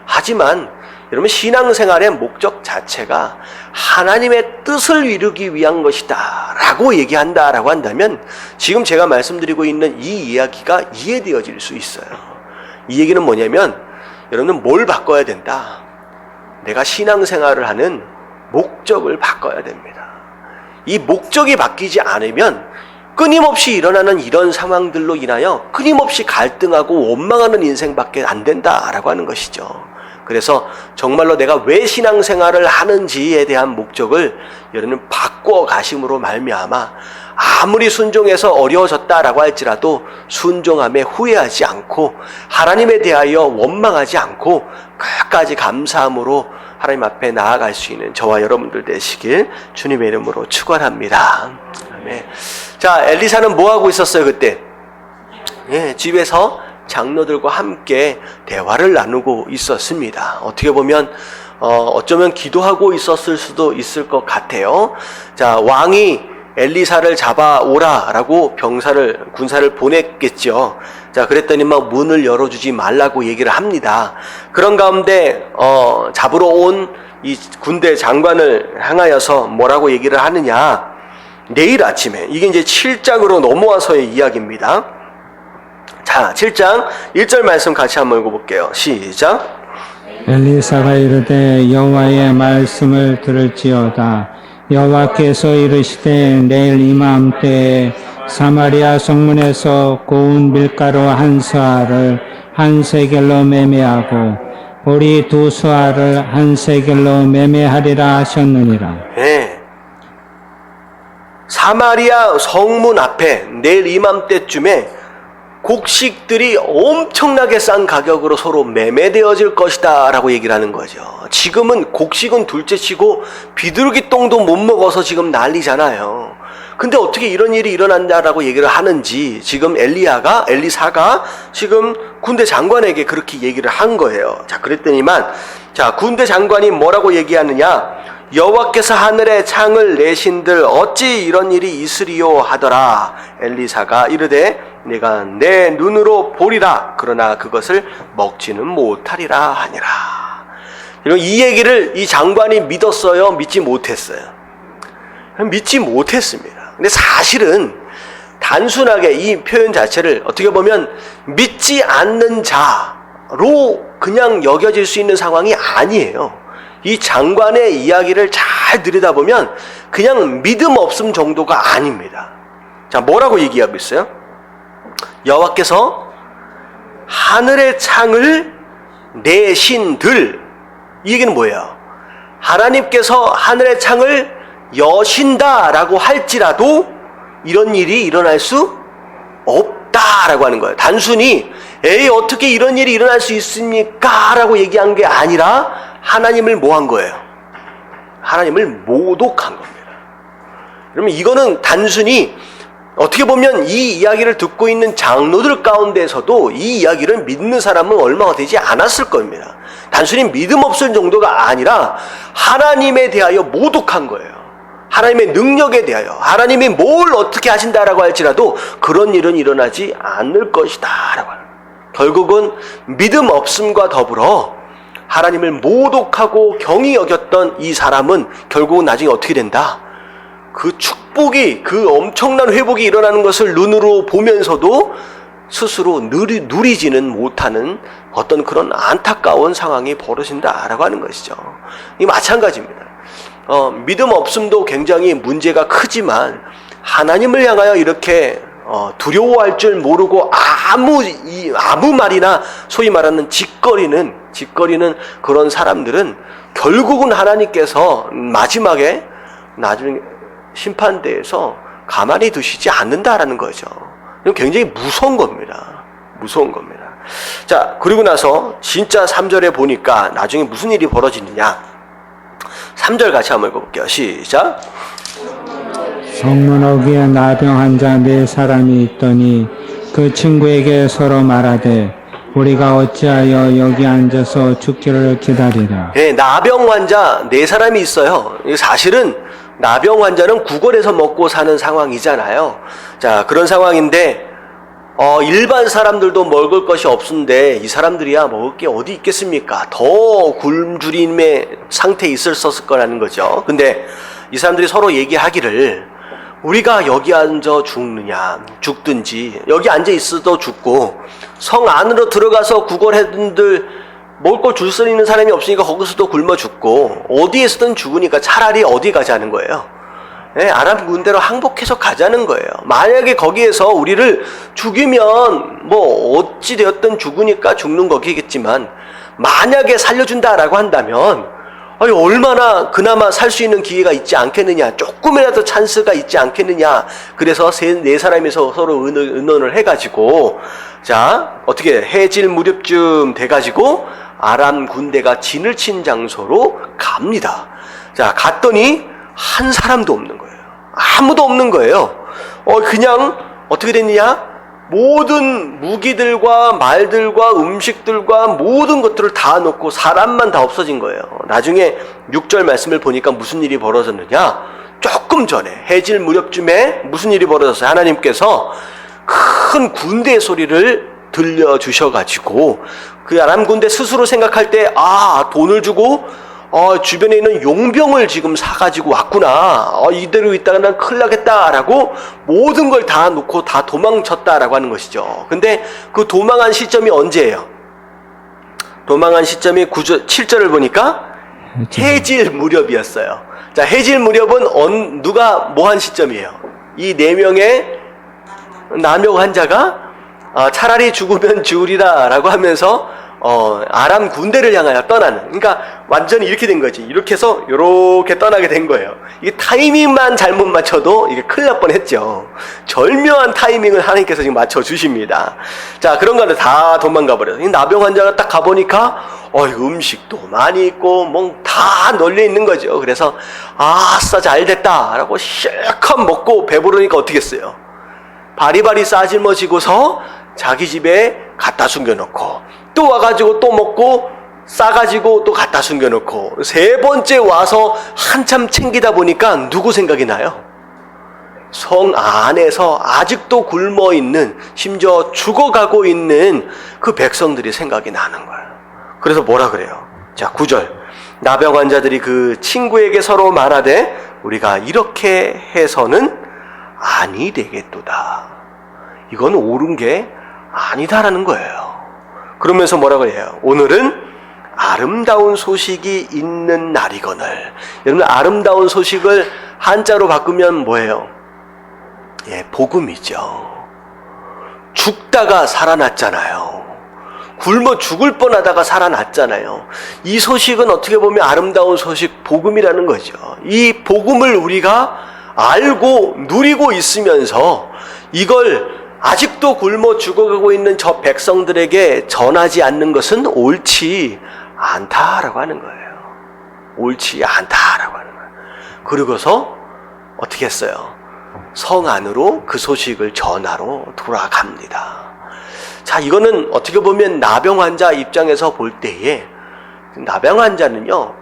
하지만 여러분 신앙생활의 목적 자체가 하나님의 뜻을 이루기 위한 것이다 라고 얘기한다 라고 한다면 지금 제가 말씀드리고 있는 이 이야기가 이해되어질 수 있어요. 이 얘기는 뭐냐면 여러분은 뭘 바꿔야 된다? 내가 신앙생활을 하는 목적을 바꿔야 됩니다. 이 목적이 바뀌지 않으면 끊임없이 일어나는 이런 상황들로 인하여 끊임없이 갈등하고 원망하는 인생밖에 안 된다라고 하는 것이죠. 그래서 정말로 내가 왜 신앙생활을 하는지에 대한 목적을 여러분 바꿔 가심으로 말미암아 아무리 순종해서 어려워졌다라고 할지라도 순종함에 후회하지 않고 하나님에 대하여 원망하지 않고 끝까지 감사함으로 하나님 앞에 나아갈 수 있는 저와 여러분들 되시길 주님의 이름으로 축원합니다. 아멘. 자, 엘리사는 뭐 하고 있었어요 그때? 예, 집에서 장로들과 함께 대화를 나누고 있었습니다. 어떻게 보면 어쩌면 기도하고 있었을 수도 있을 것 같아요. 자, 왕이 엘리사를 잡아오라라고 군사를 보냈겠죠. 자, 그랬더니 막 문을 열어주지 말라고 얘기를 합니다. 그런 가운데 잡으러 온 이 군대 장관을 향하여서 뭐라고 얘기를 하느냐? 내일 아침에, 이게 이제 7장으로 넘어와서의 이야기입니다. 자, 7장 1절 말씀 같이 한번 읽어볼게요. 시작. 엘리사가 이르되 여호와의 말씀을 들을지어다. 여호와께서 이르시되 내일 이맘때에 사마리아 성문에서 고운 밀가루 한 서아를 한 세겔로 매매하고 보리 두 서아를 한 세겔로 매매하리라 하셨느니라. 네. 사마리아 성문 앞에 내일 이맘때쯤에 곡식들이 엄청나게 싼 가격으로 서로 매매되어질 것이다 라고 얘기를 하는 거죠. 지금은 곡식은 둘째치고 비둘기똥도 못 먹어서 지금 난리잖아요. 근데 어떻게 이런 일이 일어난다라고 얘기를 하는지 지금 엘리사가 지금 군대 장관에게 그렇게 얘기를 한 거예요. 자, 그랬더니만 자, 군대 장관이 뭐라고 얘기하느냐? 여호와께서 하늘에 창을 내신들 어찌 이런 일이 있으리요 하더라. 엘리사가 이르되 내가 내 눈으로 보리라. 그러나 그것을 먹지는 못하리라 하니라. 그리고 이 얘기를 이 장관이 믿었어요? 믿지 못했어요? 믿지 못했습니다. 근데 사실은 단순하게 이 표현 자체를 어떻게 보면 믿지 않는 자로 그냥 여겨질 수 있는 상황이 아니에요. 이 장관의 이야기를 잘 들여다보면 그냥 믿음 없음 정도가 아닙니다. 자, 뭐라고 얘기하고 있어요? 여호와께서 하늘의 창을 내신들. 이 얘기는 뭐예요? 하나님께서 하늘의 창을 여신다라고 할지라도 이런 일이 일어날 수 없다라고 하는 거예요. 단순히 에이 어떻게 이런 일이 일어날 수 있습니까? 라고 얘기한 게 아니라 하나님을 뭐 한 거예요? 하나님을 모독한 겁니다. 그러면 이거는 단순히 어떻게 보면 이 이야기를 듣고 있는 장로들 가운데서도 이 이야기를 믿는 사람은 얼마가 되지 않았을 겁니다. 단순히 믿음 없을 정도가 아니라 하나님에 대하여 모독한 거예요. 하나님의 능력에 대하여 하나님이 뭘 어떻게 하신다라고 할지라도 그런 일은 일어나지 않을 것이다 라고 하는 거예요. 결국은 믿음 없음과 더불어 하나님을 모독하고 경히 여겼던 이 사람은 결국은 나중에 어떻게 된다? 그 축복이, 그 엄청난 회복이 일어나는 것을 눈으로 보면서도 스스로 누리지는 못하는 어떤 그런 안타까운 상황이 벌어진다라고 하는 것이죠. 이 마찬가지입니다. 믿음 없음도 굉장히 문제가 크지만 하나님을 향하여 이렇게 두려워할 줄 모르고 아무 말이나 소위 말하는 짓거리는 그런 사람들은 결국은 하나님께서 마지막에 나중에 심판대에서 가만히 두시지 않는다라는 거죠. 굉장히 무서운 겁니다. 무서운 겁니다. 자, 그리고 나서 진짜 3절에 보니까 나중에 무슨 일이 벌어지느냐. 3절 같이 한번 읽어볼게요. 시작. 성문어귀에 나병 환자 4사람이 있더니 그 친구에게 서로 말하되 우리가 어찌하여 여기 앉아서 죽기를 기다리라. 네, 나병 환자 4사람이 있어요. 사실은 나병 환자는 구걸해서 먹고 사는 상황이잖아요. 자, 그런 상황인데 일반 사람들도 먹을 것이 없는데 이 사람들이야 먹을 게 어디 있겠습니까? 더 굶주림의 상태에 있었을 거라는 거죠. 근데 이 사람들이 서로 얘기하기를 우리가 여기 앉아 죽든지 여기 앉아 있어도 죽고 성 안으로 들어가서 구걸해둔들 먹을 걸 줄 수 있는 사람이 없으니까 거기서도 굶어 죽고 어디에서든 죽으니까 차라리 어디 가자는 거예요. 네, 아람 군대로 항복해서 가자는 거예요. 만약에 거기에서 우리를 죽이면 뭐 어찌 되었든 죽으니까 죽는 거겠지만 만약에 살려준다라고 한다면 얼마나 그나마 살 수 있는 기회가 있지 않겠느냐, 조금이라도 찬스가 있지 않겠느냐. 그래서 4사람이서 서로 의논을 해가지고 자 어떻게 해질 무렵쯤 돼가지고 아람 군대가 진을 친 장소로 갑니다. 자 갔더니 한 사람도 없는 거예요. 아무도 없는 거예요. 그냥 어떻게 됐느냐? 모든 무기들과 말들과 음식들과 모든 것들을 다 놓고 사람만 다 없어진 거예요. 나중에 6절 말씀을 보니까 무슨 일이 벌어졌느냐? 조금 전에 해질 무렵쯤에 무슨 일이 벌어졌어요? 하나님께서 큰 군대 소리를 들려주셔가지고 그 아람 군대 스스로 생각할 때 돈을 주고 주변에 있는 용병을 지금 사가지고 왔구나. 이대로 있다가 난 큰일 나겠다라고 모든 걸 다 놓고 다 도망쳤다라고 하는 것이죠. 근데 그 도망한 시점이 언제예요? 도망한 시점이 7절을 보니까 해질 무렵이었어요. 자, 해질 무렵은 누가 뭐한 시점이에요? 이 4명의 나병 환자가 차라리 죽으면 죽으리라 라고 하면서 아람 군대를 향하여 떠나는, 그러니까 완전히 이렇게 된 거지. 이렇게 해서 이렇게 떠나게 된 거예요. 이게 타이밍만 잘못 맞춰도 이게 큰일 날 뻔했죠. 절묘한 타이밍을 하나님께서 지금 맞춰 주십니다. 자, 그런 거를 다 도망가 버려요. 이 나병 환자가 딱 가보니까 음식도 많이 있고 뭐 다 널려 있는 거죠. 그래서 아싸 잘 됐다라고 실컷 먹고 배부르니까 어떻게 했어요? 바리바리 싸질머지고서 자기 집에 갖다 숨겨놓고 또 와가지고 또 먹고 싸가지고 또 갖다 숨겨놓고 3번째 와서 한참 챙기다 보니까 누구 생각이 나요? 성 안에서 아직도 굶어 있는, 심지어 죽어가고 있는 그 백성들이 생각이 나는 거예요. 그래서 뭐라 그래요? 자, 9절. 나병 환자들이 그 친구에게 서로 말하되 우리가 이렇게 해서는 아니 되겠도다. 이건 옳은 게 아니다라는 거예요. 그러면서 뭐라 그래요? 오늘은 아름다운 소식이 있는 날이거늘. 여러분, 아름다운 소식을 한자로 바꾸면 뭐예요? 예, 복음이죠. 죽다가 살아났잖아요. 굶어 죽을 뻔하다가 살아났잖아요. 이 소식은 어떻게 보면 아름다운 소식, 복음이라는 거죠. 이 복음을 우리가 알고 누리고 있으면서 이걸 아직도 굶어 죽어가고 있는 저 백성들에게 전하지 않는 것은 옳지 않다라고 하는 거예요. 옳지 않다라고 하는 거예요. 그리고서 어떻게 했어요? 성 안으로 그 소식을 전하러 돌아갑니다. 자, 이거는 어떻게 보면 나병 환자 입장에서 볼 때에, 나병 환자는요,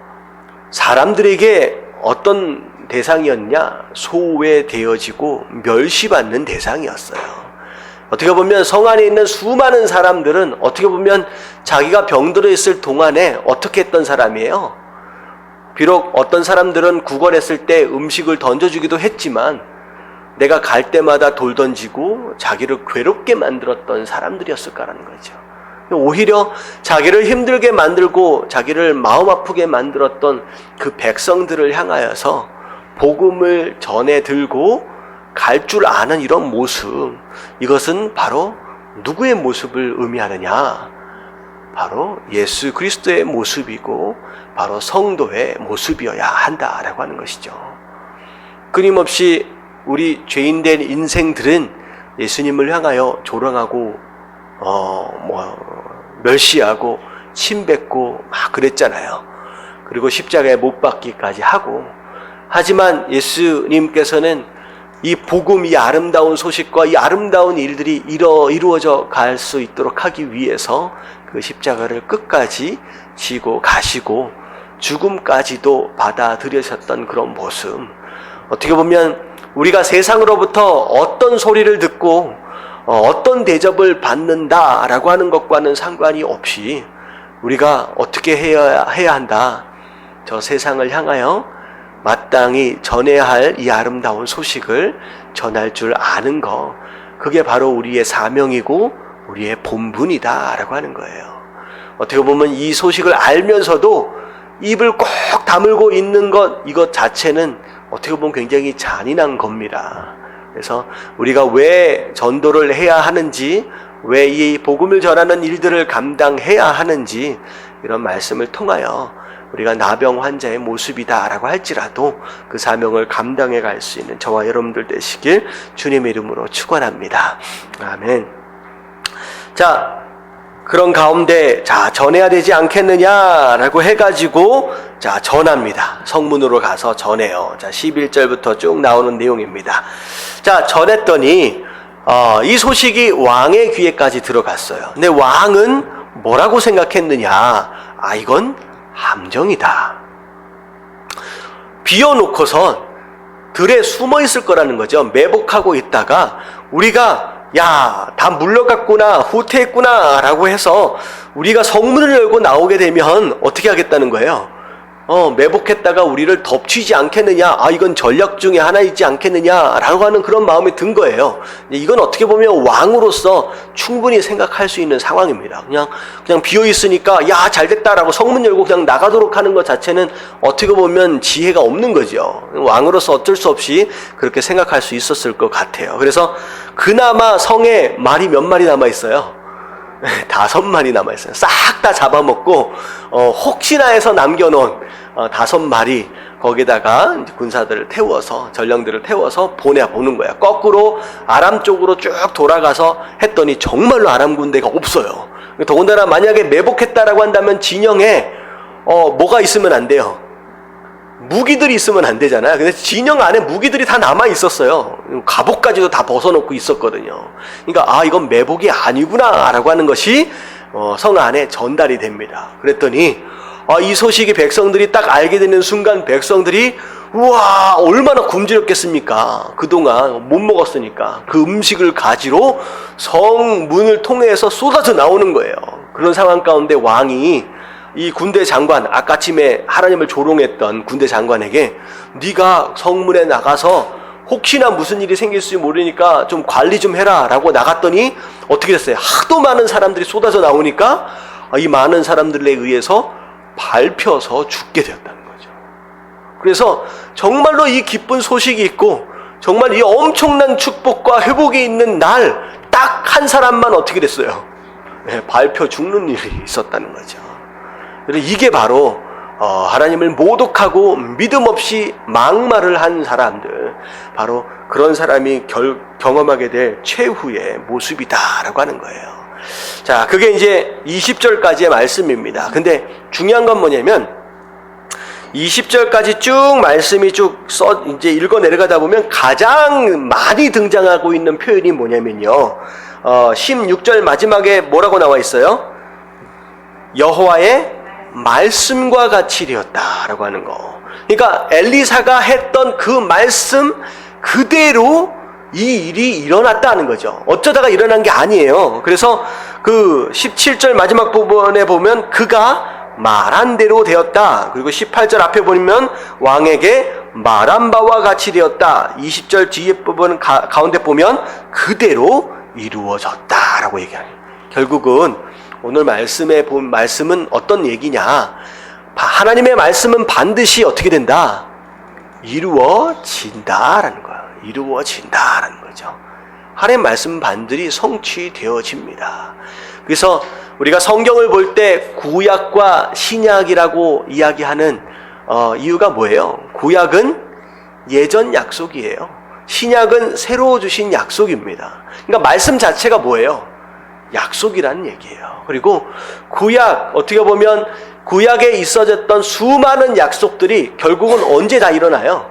사람들에게 어떤 대상이었냐? 소외되어지고 멸시받는 대상이었어요. 어떻게 보면 성 안에 있는 수많은 사람들은 어떻게 보면 자기가 병들어 있을 동안에 어떻게 했던 사람이에요? 비록 어떤 사람들은 구걸했을 때 음식을 던져주기도 했지만 내가 갈 때마다 돌 던지고 자기를 괴롭게 만들었던 사람들이었을 거라는 거죠. 오히려 자기를 힘들게 만들고 자기를 마음 아프게 만들었던 그 백성들을 향하여서 복음을 전해 들고 갈 줄 아는 이런 모습, 이것은 바로 누구의 모습을 의미하느냐? 바로 예수 그리스도의 모습이고 바로 성도의 모습이어야 한다라고 하는 것이죠. 끊임없이 우리 죄인된 인생들은 예수님을 향하여 조롱하고 멸시하고 침뱉고 막 그랬잖아요. 그리고 십자가에 못 박기까지 하고, 하지만 예수님께서는 이 복음, 이 아름다운 소식과 이 아름다운 일들이 이루어져 갈 수 있도록 하기 위해서 그 십자가를 끝까지 지고 가시고 죽음까지도 받아들이셨던 그런 모습, 어떻게 보면 우리가 세상으로부터 어떤 소리를 듣고 어떤 대접을 받는다라고 하는 것과는 상관이 없이 우리가 어떻게 해야 한다, 저 세상을 향하여 마땅히 전해야 할 이 아름다운 소식을 전할 줄 아는 것, 그게 바로 우리의 사명이고 우리의 본분이다라고 하는 거예요. 어떻게 보면 이 소식을 알면서도 입을 꼭 다물고 있는 것, 이것 자체는 어떻게 보면 굉장히 잔인한 겁니다. 그래서 우리가 왜 전도를 해야 하는지, 왜 이 복음을 전하는 일들을 감당해야 하는지, 이런 말씀을 통하여 우리가 나병 환자의 모습이다라고 할지라도 그 사명을 감당해 갈 수 있는 저와 여러분들 되시길 주님의 이름으로 축원합니다. 아멘. 자, 그런 가운데 전해야 되지 않겠느냐라고 해가지고 전합니다. 성문으로 가서 전해요. 11절부터 쭉 나오는 내용입니다. 자, 전했더니 이 소식이 왕의 귀에까지 들어갔어요. 근데 왕은 뭐라고 생각했느냐? 이건 함정이다. 비워놓고선 들에 숨어 있을 거라는 거죠. 매복하고 있다가 우리가 다 물러갔구나, 후퇴했구나 라고 해서 우리가 성문을 열고 나오게 되면 어떻게 하겠다는 거예요? 매복했다가 우리를 덮치지 않겠느냐, 이건 전략 중에 하나이지 않겠느냐 라고 하는 그런 마음이 든 거예요. 이건 어떻게 보면 왕으로서 충분히 생각할 수 있는 상황입니다. 그냥 비어있으니까 잘됐다라고 성문 열고 그냥 나가도록 하는 것 자체는 어떻게 보면 지혜가 없는 거죠. 왕으로서 어쩔 수 없이 그렇게 생각할 수 있었을 것 같아요. 그래서 그나마 성에 말이 몇 마리 남아있어요. 5마리 남아있어요. 싹 다 잡아먹고 혹시나 해서 남겨놓은 5마리, 거기다가 군사들을 태워서, 전령들을 태워서 보내보는 거야. 거꾸로 아람 쪽으로 쭉 돌아가서 했더니 정말로 아람 군대가 없어요. 더군다나 만약에 매복했다라고 한다면 진영에 뭐가 있으면 안 돼요? 무기들이 있으면 안 되잖아요. 근데 진영 안에 무기들이 다 남아 있었어요. 갑옷까지도 다 벗어놓고 있었거든요. 그러니까 이건 매복이 아니구나라고 하는 것이 성 안에 전달이 됩니다. 그랬더니 이 소식이 백성들이 딱 알게 되는 순간 백성들이 우와, 얼마나 굶주렸겠습니까? 그동안 못 먹었으니까. 그 음식을 가지러 성문을 통해서 쏟아져 나오는 거예요. 그런 상황 가운데 왕이 이 군대 장관, 아까쯤에 하나님을 조롱했던 군대 장관에게 네가 성문에 나가서 혹시나 무슨 일이 생길지 모르니까 좀 관리 좀 해라 라고 나갔더니 어떻게 됐어요? 하도 많은 사람들이 쏟아져 나오니까 이 많은 사람들에 의해서 밟혀서 죽게 되었다는 거죠. 그래서 정말로 이 기쁜 소식이 있고 정말 이 엄청난 축복과 회복이 있는 날 딱 한 사람만 어떻게 됐어요? 밟혀 죽는 일이 있었다는 거죠. 이게 바로 하나님을 모독하고 믿음 없이 막말을 한 사람들, 바로 그런 사람이 경험하게 될 최후의 모습이다라고 하는 거예요. 자, 그게 이제 20절까지의 말씀입니다. 근데 중요한 건 뭐냐면 20절까지 쭉 말씀이 이제 읽어 내려가다 보면 가장 많이 등장하고 있는 표현이 뭐냐면요. 16절 마지막에 뭐라고 나와 있어요? 여호와의 말씀과 같이 되었다라고 하는 거. 그러니까 엘리사가 했던 그 말씀 그대로 이 일이 일어났다는 거죠. 어쩌다가 일어난 게 아니에요. 그래서 그 17절 마지막 부분에 보면 그가 말한 대로 되었다. 그리고 18절 앞에 보면 왕에게 말한 바와 같이 되었다. 20절 뒤에 부분 가운데 보면 그대로 이루어졌다라고 얘기하는. 결국은 오늘 말씀에 본 말씀은 어떤 얘기냐? 하나님의 말씀은 반드시 어떻게 된다? 이루어진다라는 거예요. 이루어진다라는 거죠. 하나님의 말씀은 반드시 성취되어집니다. 그래서 우리가 성경을 볼 때 구약과 신약이라고 이야기하는 이유가 뭐예요? 구약은 예전 약속이에요. 신약은 새로 주신 약속입니다. 그러니까 말씀 자체가 뭐예요? 약속이라는 얘기예요. 그리고 구약, 어떻게 보면 구약에 있어졌던 수많은 약속들이 결국은 언제 다 일어나요?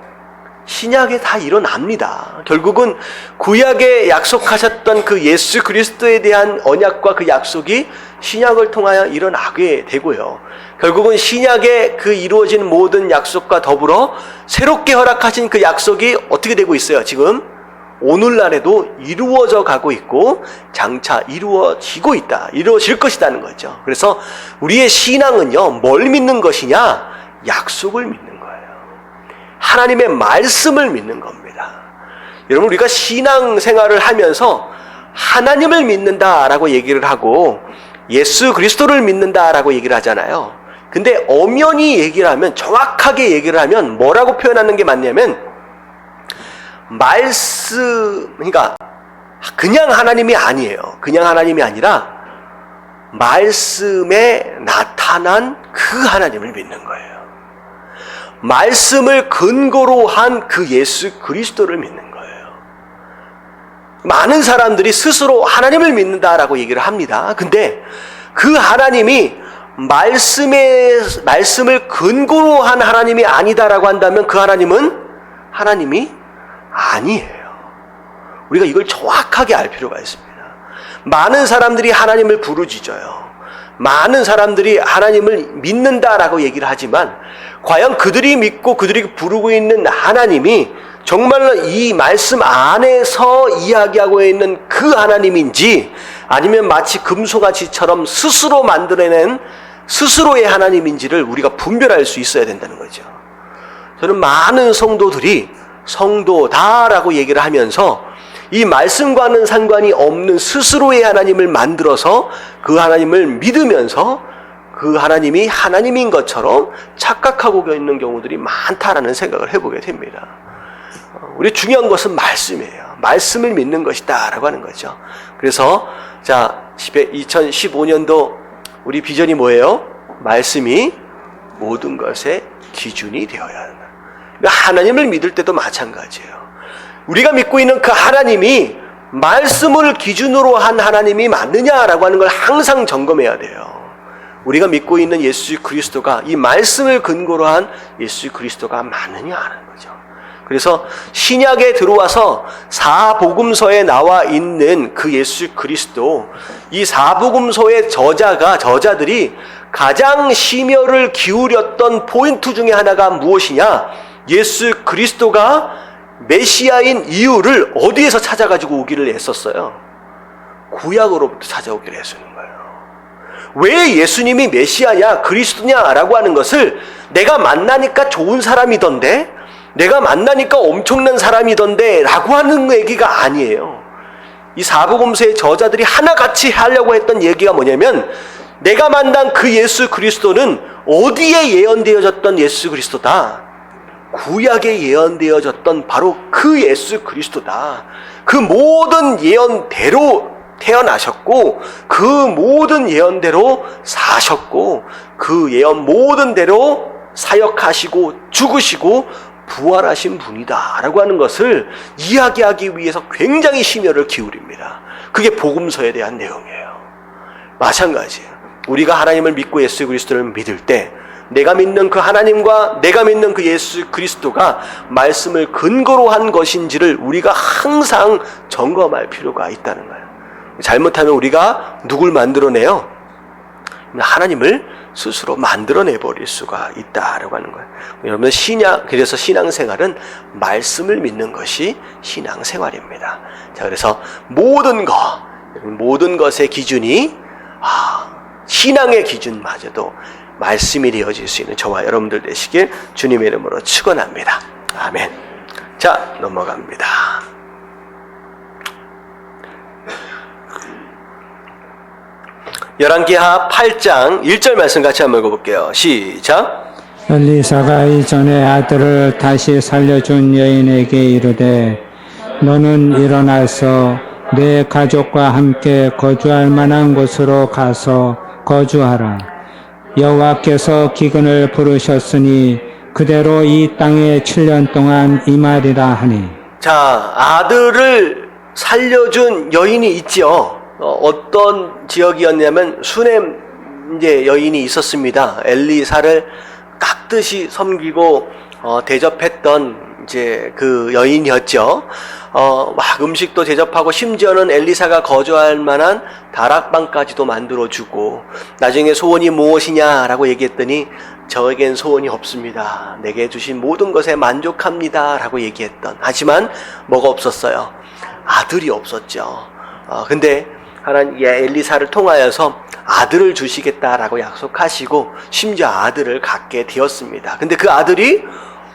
신약에 다 일어납니다. 결국은 구약에 약속하셨던 그 예수 그리스도에 대한 언약과 그 약속이 신약을 통하여 일어나게 되고요. 결국은 신약에 그 이루어진 모든 약속과 더불어 새롭게 허락하신 그 약속이 어떻게 되고 있어요? 지금 오늘날에도 이루어져 가고 있고 장차 이루어지고 있다. 이루어질 것이라는 거죠. 그래서 우리의 신앙은요, 뭘 믿는 것이냐? 약속을 믿는 거예요. 하나님의 말씀을 믿는 겁니다. 여러분, 우리가 신앙생활을 하면서 하나님을 믿는다라고 얘기를 하고 예수 그리스도를 믿는다라고 얘기를 하잖아요. 근데 엄연히 얘기를 하면, 정확하게 얘기를 하면 뭐라고 표현하는 게 맞냐면 그러니까 그냥 하나님이 아니에요. 그냥 하나님이 아니라 말씀에 나타난 그 하나님을 믿는 거예요. 말씀을 근거로 한 그 예수 그리스도를 믿는 거예요. 많은 사람들이 스스로 하나님을 믿는다라고 얘기를 합니다. 근데 그 하나님이 말씀을 근거로 한 하나님이 아니다라고 한다면 그 하나님이 아니에요. 우리가 이걸 정확하게 알 필요가 있습니다. 많은 사람들이 하나님을 부르짖어요. 많은 사람들이 하나님을 믿는다라고 얘기를 하지만 과연 그들이 믿고 그들이 부르고 있는 하나님이 정말로 이 말씀 안에서 이야기하고 있는 그 하나님인지 아니면 마치 금송아지처럼 스스로 만들어낸 스스로의 하나님인지를 우리가 분별할 수 있어야 된다는 거죠. 저는 많은 성도들이 성도다라고 얘기를 하면서 이 말씀과는 상관이 없는 스스로의 하나님을 만들어서 그 하나님을 믿으면서 그 하나님이 하나님인 것처럼 착각하고 있는 경우들이 많다라는 생각을 해보게 됩니다. 우리 중요한 것은 말씀이에요. 말씀을 믿는 것이다 라고 하는 거죠. 그래서 자 2015년도 우리 비전이 뭐예요? 말씀이 모든 것의 기준이 되어야 한다. 하나님을 믿을 때도 마찬가지예요. 우리가 믿고 있는 그 하나님이 말씀을 기준으로 한 하나님이 맞느냐라고 하는 걸 항상 점검해야 돼요. 우리가 믿고 있는 예수 그리스도가 이 말씀을 근거로 한 예수 그리스도가 맞느냐 하는 거죠. 그래서 신약에 들어와서 사복음서에 나와 있는 그 예수 그리스도, 이 사복음서의 저자들이 가장 심혈을 기울였던 포인트 중에 하나가 무엇이냐? 예수 그리스도가 메시아인 이유를 어디에서 찾아가지고 오기를 애썼어요? 구약으로부터 찾아오기를 애쓰는 거예요. 왜 예수님이 메시아냐, 그리스도냐라고 하는 것을 내가 만나니까 좋은 사람이던데, 내가 만나니까 엄청난 사람이던데 라고 하는 얘기가 아니에요. 이 사복음서의 저자들이 하나같이 하려고 했던 얘기가 뭐냐면, 내가 만난 그 예수 그리스도는 어디에 예언되어졌던 예수 그리스도다? 구약에 예언되어졌던 바로 그 예수 그리스도다. 그 모든 예언대로 태어나셨고, 그 모든 예언대로 사셨고, 그 예언 모든 대로 사역하시고 죽으시고 부활하신 분이다 라고 하는 것을 이야기하기 위해서 굉장히 심혈을 기울입니다. 그게 복음서에 대한 내용이에요. 마찬가지예요. 우리가 하나님을 믿고 예수 그리스도를 믿을 때 내가 믿는 그 하나님과 내가 믿는 그 예수 그리스도가 말씀을 근거로 한 것인지를 우리가 항상 점검할 필요가 있다는 거예요. 잘못하면 우리가 누굴 만들어내요? 하나님을 스스로 만들어내버릴 수가 있다라고 하는 거예요. 여러분, 그래서 신앙생활은 말씀을 믿는 것이 신앙생활입니다. 자, 그래서 모든 것의 기준이 신앙의 기준마저도 말씀이 되어질 수 있는 저와 여러분들 되시길 주님의 이름으로 축원합니다. 아멘. 자, 넘어갑니다. 열왕기하 8장 1절 말씀 같이 한번 읽어볼게요. 시작. 엘리사가 이전에 아들을 다시 살려준 여인에게 이르되 너는 일어나서 내 가족과 함께 거주할 만한 곳으로 가서 거주하라. 여호와께서 기근을 부르셨으니 그대로 이 땅에 7년 동안 임하리라 하니. 자, 아들을 살려준 여인이 있죠. 어떤 지역이었냐면 수넴 여인이 있었습니다. 엘리사를 깍듯이 섬기고 대접했던 그 여인이었죠. 막 음식도 대접하고 심지어는 엘리사가 거주할 만한 다락방까지도 만들어주고, 나중에 소원이 무엇이냐라고 얘기했더니 저에겐 소원이 없습니다. 내게 주신 모든 것에 만족합니다 라고 얘기했던, 하지만 뭐가 없었어요? 아들이 없었죠. 근데 하나님 엘리사를 통하여서 아들을 주시겠다라고 약속하시고 심지어 아들을 갖게 되었습니다. 근데 그 아들이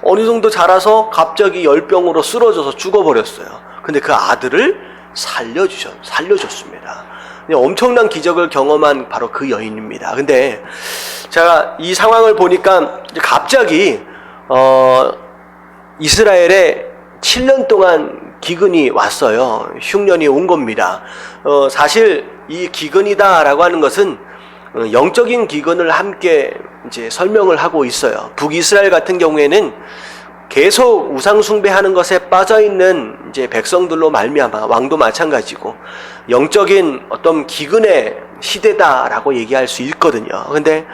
어느 정도 자라서 갑자기 열병으로 쓰러져서 죽어버렸어요. 근데 그 아들을 살려줬습니다. 엄청난 기적을 경험한 바로 그 여인입니다. 근데 제가 이 상황을 보니까 갑자기 이스라엘에 7년 동안 기근이 왔어요. 흉년이 온 겁니다. 사실 이 기근이다라고 하는 것은 영적인 기근을 함께 이제 설명을 하고 있어요. 북이스라엘 같은 경우에는 계속 우상 숭배하는 것에 빠져 있는 이제 백성들로 말미암아, 왕도 마찬가지고 영적인 어떤 기근의 시대다라고 얘기할 수 있거든요. 근데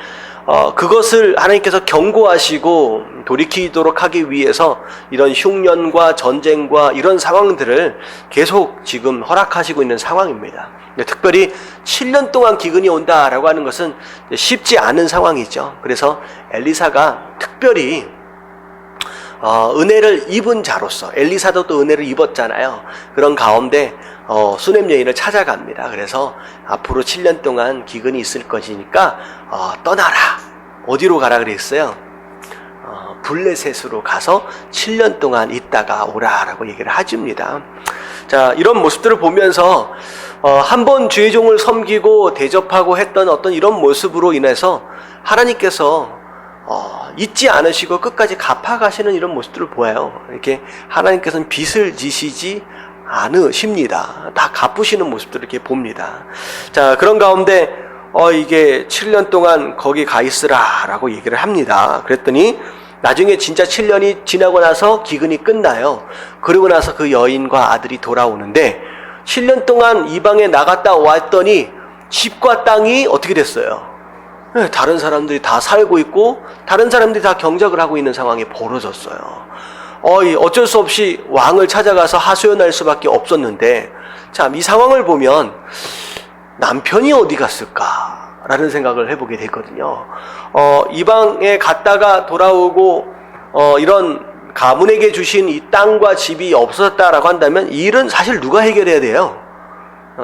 그것을 하나님께서 경고하시고 돌이키도록 하기 위해서 이런 흉년과 전쟁과 이런 상황들을 계속 지금 허락하시고 있는 상황입니다. 특별히 7년 동안 기근이 온다라고 하는 것은 쉽지 않은 상황이죠. 그래서 엘리사가 특별히 은혜를 입은 자로서, 엘리사도 또 은혜를 입었잖아요. 그런 가운데 수넴 여인을 찾아갑니다. 그래서 앞으로 7년 동안 기근이 있을 것이니까 떠나라. 어디로 가라 그랬어요? 블레셋으로 가서 7년 동안 있다가 오라라고 얘기를 해줍니다. 자, 이런 모습들을 보면서 한 번 주의 종을 섬기고 대접하고 했던 어떤 이런 모습으로 인해서 하나님께서 잊지 않으시고 끝까지 갚아가시는 이런 모습들을 보아요. 이렇게 하나님께서는 빚을 지시지 않으십니다. 다 갚으시는 모습들을 이렇게 봅니다. 자, 그런 가운데 이게 7년 동안 거기 가 있으라 라고 얘기를 합니다. 그랬더니 나중에 진짜 7년이 지나고 나서 기근이 끝나요. 그러고 나서 그 여인과 아들이 돌아오는데 7년 동안 이방에 나갔다 왔더니 집과 땅이 어떻게 됐어요? 다른 사람들이 다 살고 있고 다른 사람들이 다 경작을 하고 있는 상황이 벌어졌어요. 어쩔 수 없이 왕을 찾아가서 하소연할 수밖에 없었는데, 참 이 상황을 보면 남편이 어디 갔을까라는 생각을 해보게 됐거든요. 이방에 갔다가 돌아오고 이런 가문에게 주신 이 땅과 집이 없어졌다라고 한다면 이 일은 사실 누가 해결해야 돼요?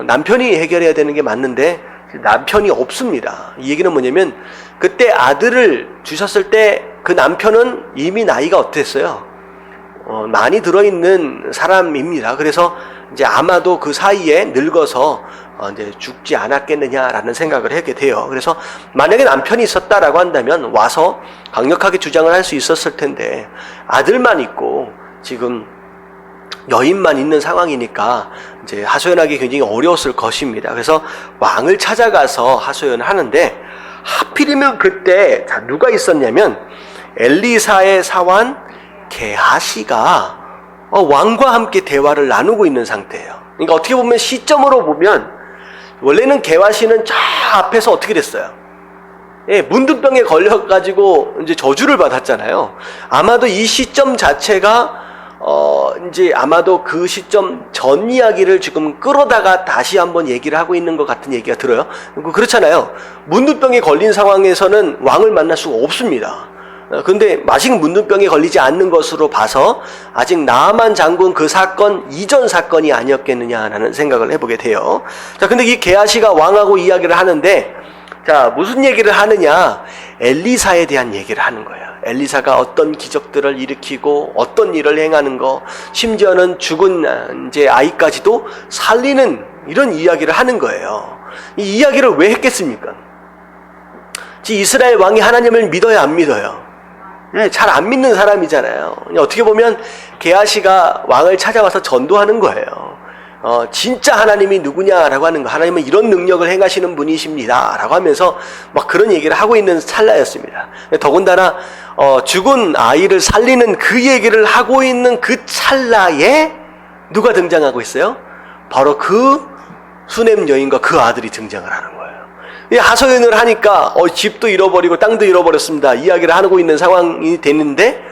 남편이 해결해야 되는 게 맞는데 남편이 없습니다. 이 얘기는 뭐냐면 그때 아들을 주셨을 때 그 남편은 이미 나이가 어땠어요? 많이 들어있는 사람입니다. 그래서 이제 아마도 그 사이에 늙어서 이제 죽지 않았겠느냐라는 생각을 하게 돼요. 그래서 만약에 남편이 있었다라고 한다면 와서 강력하게 주장을 할 수 있었을 텐데 아들만 있고 지금 여인만 있는 상황이니까 이제 하소연하기 굉장히 어려웠을 것입니다. 그래서 왕을 찾아가서 하소연을 하는데 하필이면 그때 누가 있었냐면 엘리사의 사환 게하시가 왕과 함께 대화를 나누고 있는 상태예요. 그러니까 어떻게 보면 시점으로 보면 원래는 게하시는 저 앞에서 어떻게 됐어요? 예, 문둥병에 걸려가지고 이제 저주를 받았잖아요. 아마도 이 시점 자체가 이제 아마도 그 시점 전 이야기를 지금 끌어다가 다시 한번 얘기를 하고 있는 것 같은 얘기가 들어요. 그렇잖아요. 문둥병에 걸린 상황에서는 왕을 만날 수가 없습니다. 근데 마식 문둥병에 걸리지 않는 것으로 봐서 아직 나아만 장군 그 사건 이전 사건이 아니었겠느냐라는 생각을 해보게 돼요. 자, 근데 이 게하시가 왕하고 이야기를 하는데 자, 무슨 얘기를 하느냐? 엘리사에 대한 얘기를 하는 거예요. 엘리사가 어떤 기적들을 일으키고 어떤 일을 행하는 거, 심지어는 죽은 이제 아이까지도 살리는 이런 이야기를 하는 거예요. 이 이야기를 왜 했겠습니까? 이스라엘 왕이 하나님을 믿어야 안 믿어요? 잘 안 믿는 사람이잖아요. 어떻게 보면 게하시가 왕을 찾아와서 전도하는 거예요. 진짜 하나님이 누구냐라고 하는 거, 하나님은 이런 능력을 행하시는 분이십니다 라고 하면서 막 그런 얘기를 하고 있는 찰나였습니다. 더군다나 죽은 아이를 살리는 그 얘기를 하고 있는 그 찰나에 누가 등장하고 있어요? 바로 그 수넴 여인과 그 아들이 등장을 하는 거예요. 하소연을 하니까 집도 잃어버리고 땅도 잃어버렸습니다 이야기를 하고 있는 상황이 됐는데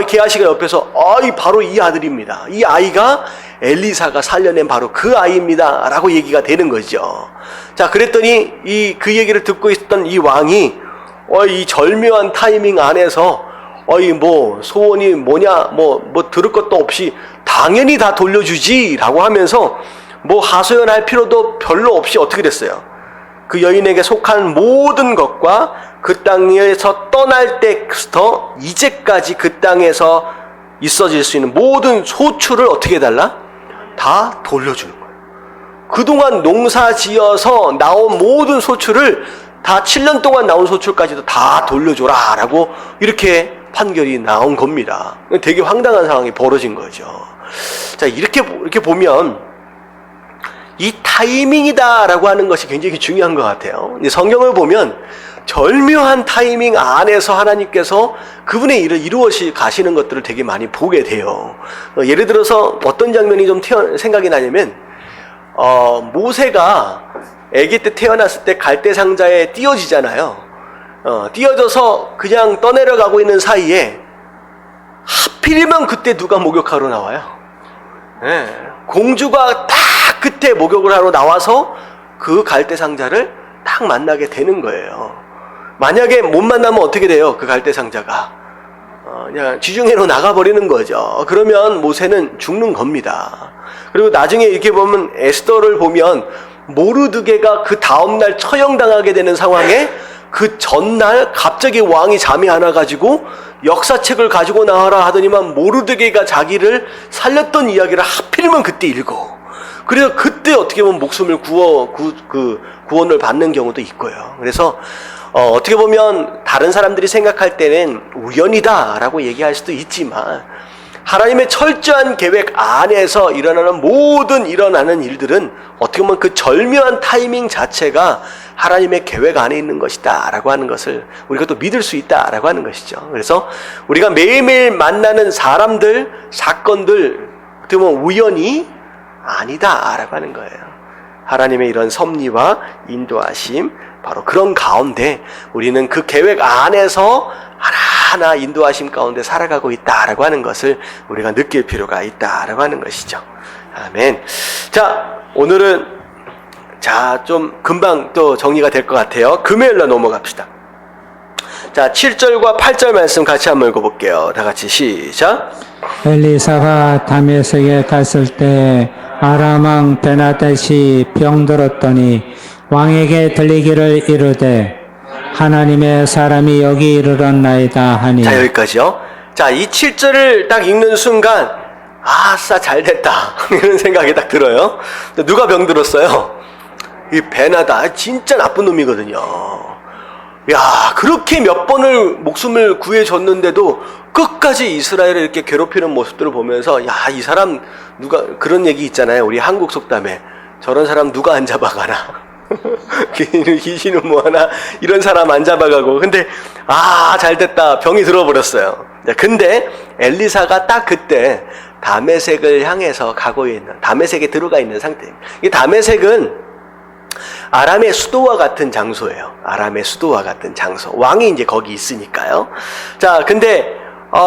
게하시가 옆에서 바로 이 아들입니다. 이 아이가 엘리사가 살려낸 바로 그 아이입니다 라고 얘기가 되는 거죠. 자, 그랬더니 그 얘기를 듣고 있었던 이 왕이 이 절묘한 타이밍 안에서 소원이 뭐냐 들을 것도 없이 당연히 다 돌려주지 라고 하면서 하소연할 필요도 별로 없이 어떻게 됐어요? 그 여인에게 속한 모든 것과 그 땅에서 떠날 때부터 이제까지 그 땅에서 있어질 수 있는 모든 소출을 어떻게 해달라? 다 돌려주는 거예요. 그동안 농사 지어서 나온 모든 소출을 다 7년 동안 나온 소출까지도 다 돌려줘라 라고 이렇게 판결이 나온 겁니다. 되게 황당한 상황이 벌어진 거죠. 자, 이렇게 보면 이 타이밍이다라고 하는 것이 굉장히 중요한 것 같아요. 성경을 보면 절묘한 타이밍 안에서 하나님께서 그분의 일을 이루어 가시는 것들을 되게 많이 보게 돼요. 예를 들어서 어떤 장면이 좀 생각이 나냐면 모세가 아기 때 태어났을 때 갈대 상자에 띄어지잖아요. 띄어져서 그냥 떠내려가고 있는 사이에 하필이면 그때 누가 목욕하러 나와요? 공주가 딱 그때 목욕을 하러 나와서 그 갈대 상자를 딱 만나게 되는 거예요. 만약에 못 만나면 어떻게 돼요? 그 갈대 상자가 그냥 지중해로 나가버리는 거죠. 그러면 모세는 죽는 겁니다. 그리고 나중에 이렇게 보면 에스더를 보면 모르드게가 그 다음날 처형당하게 되는 상황에 그 전날 갑자기 왕이 잠이 안 와가지고 역사책을 가지고 나와라 하더니만 모르드게가 자기를 살렸던 이야기를 하필이면 그때 읽어. 그래서 그때 어떻게 보면 목숨을 구원을 받는 경우도 있고요. 그래서 어떻게 보면 다른 사람들이 생각할 때는 우연이다라고 얘기할 수도 있지만 하나님의 철저한 계획 안에서 일어나는 일들은 어떻게 보면 그 절묘한 타이밍 자체가 하나님의 계획 안에 있는 것이다 라고 하는 것을 우리가 또 믿을 수 있다 라고 하는 것이죠. 그래서 우리가 매일매일 만나는 사람들, 사건들 어떻게 보면 우연이 아니다 라고 하는 거예요. 하나님의 이런 섭리와 인도하심, 바로 그런 가운데 우리는 그 계획 안에서 하나하나 인도하심 가운데 살아가고 있다라고 하는 것을 우리가 느낄 필요가 있다라고 하는 것이죠. 아멘. 자, 오늘은 좀 금방 또 정리가 될 것 같아요. 금요일로 넘어갑시다. 자, 7절과 8절 말씀 같이 한번 읽어볼게요. 다 같이 시작. 엘리사가 다메섹에 갔을 때 아람 왕 베나닷이 병들었더니 왕에게 들리기를 이르되 하나님의 사람이 여기 이르렀나이다 하니. 자, 여기까지요. 자, 이 7절을 딱 읽는 순간 아싸 잘됐다 이런 생각이 딱 들어요. 누가 병들었어요? 이 베나다 진짜 나쁜 놈이거든요. 야, 그렇게 몇 번을 목숨을 구해줬는데도 끝까지 이스라엘을 이렇게 괴롭히는 모습들을 보면서 야, 이 사람 누가 그런 얘기 있잖아요. 우리 한국 속담에 저런 사람 누가 안 잡아가나. 귀신은 뭐하나 이런 사람 안 잡아가고. 근데 잘됐다, 병이 들어버렸어요. 근데 엘리사가 딱 그때 다메섹을 향해서 가고 있는, 다메섹에 들어가 있는 상태입니다. 이 다메섹은 아람의 수도와 같은 장소예요. 아람의 수도와 같은 장소. 왕이 이제 거기 있으니까요. 자, 근데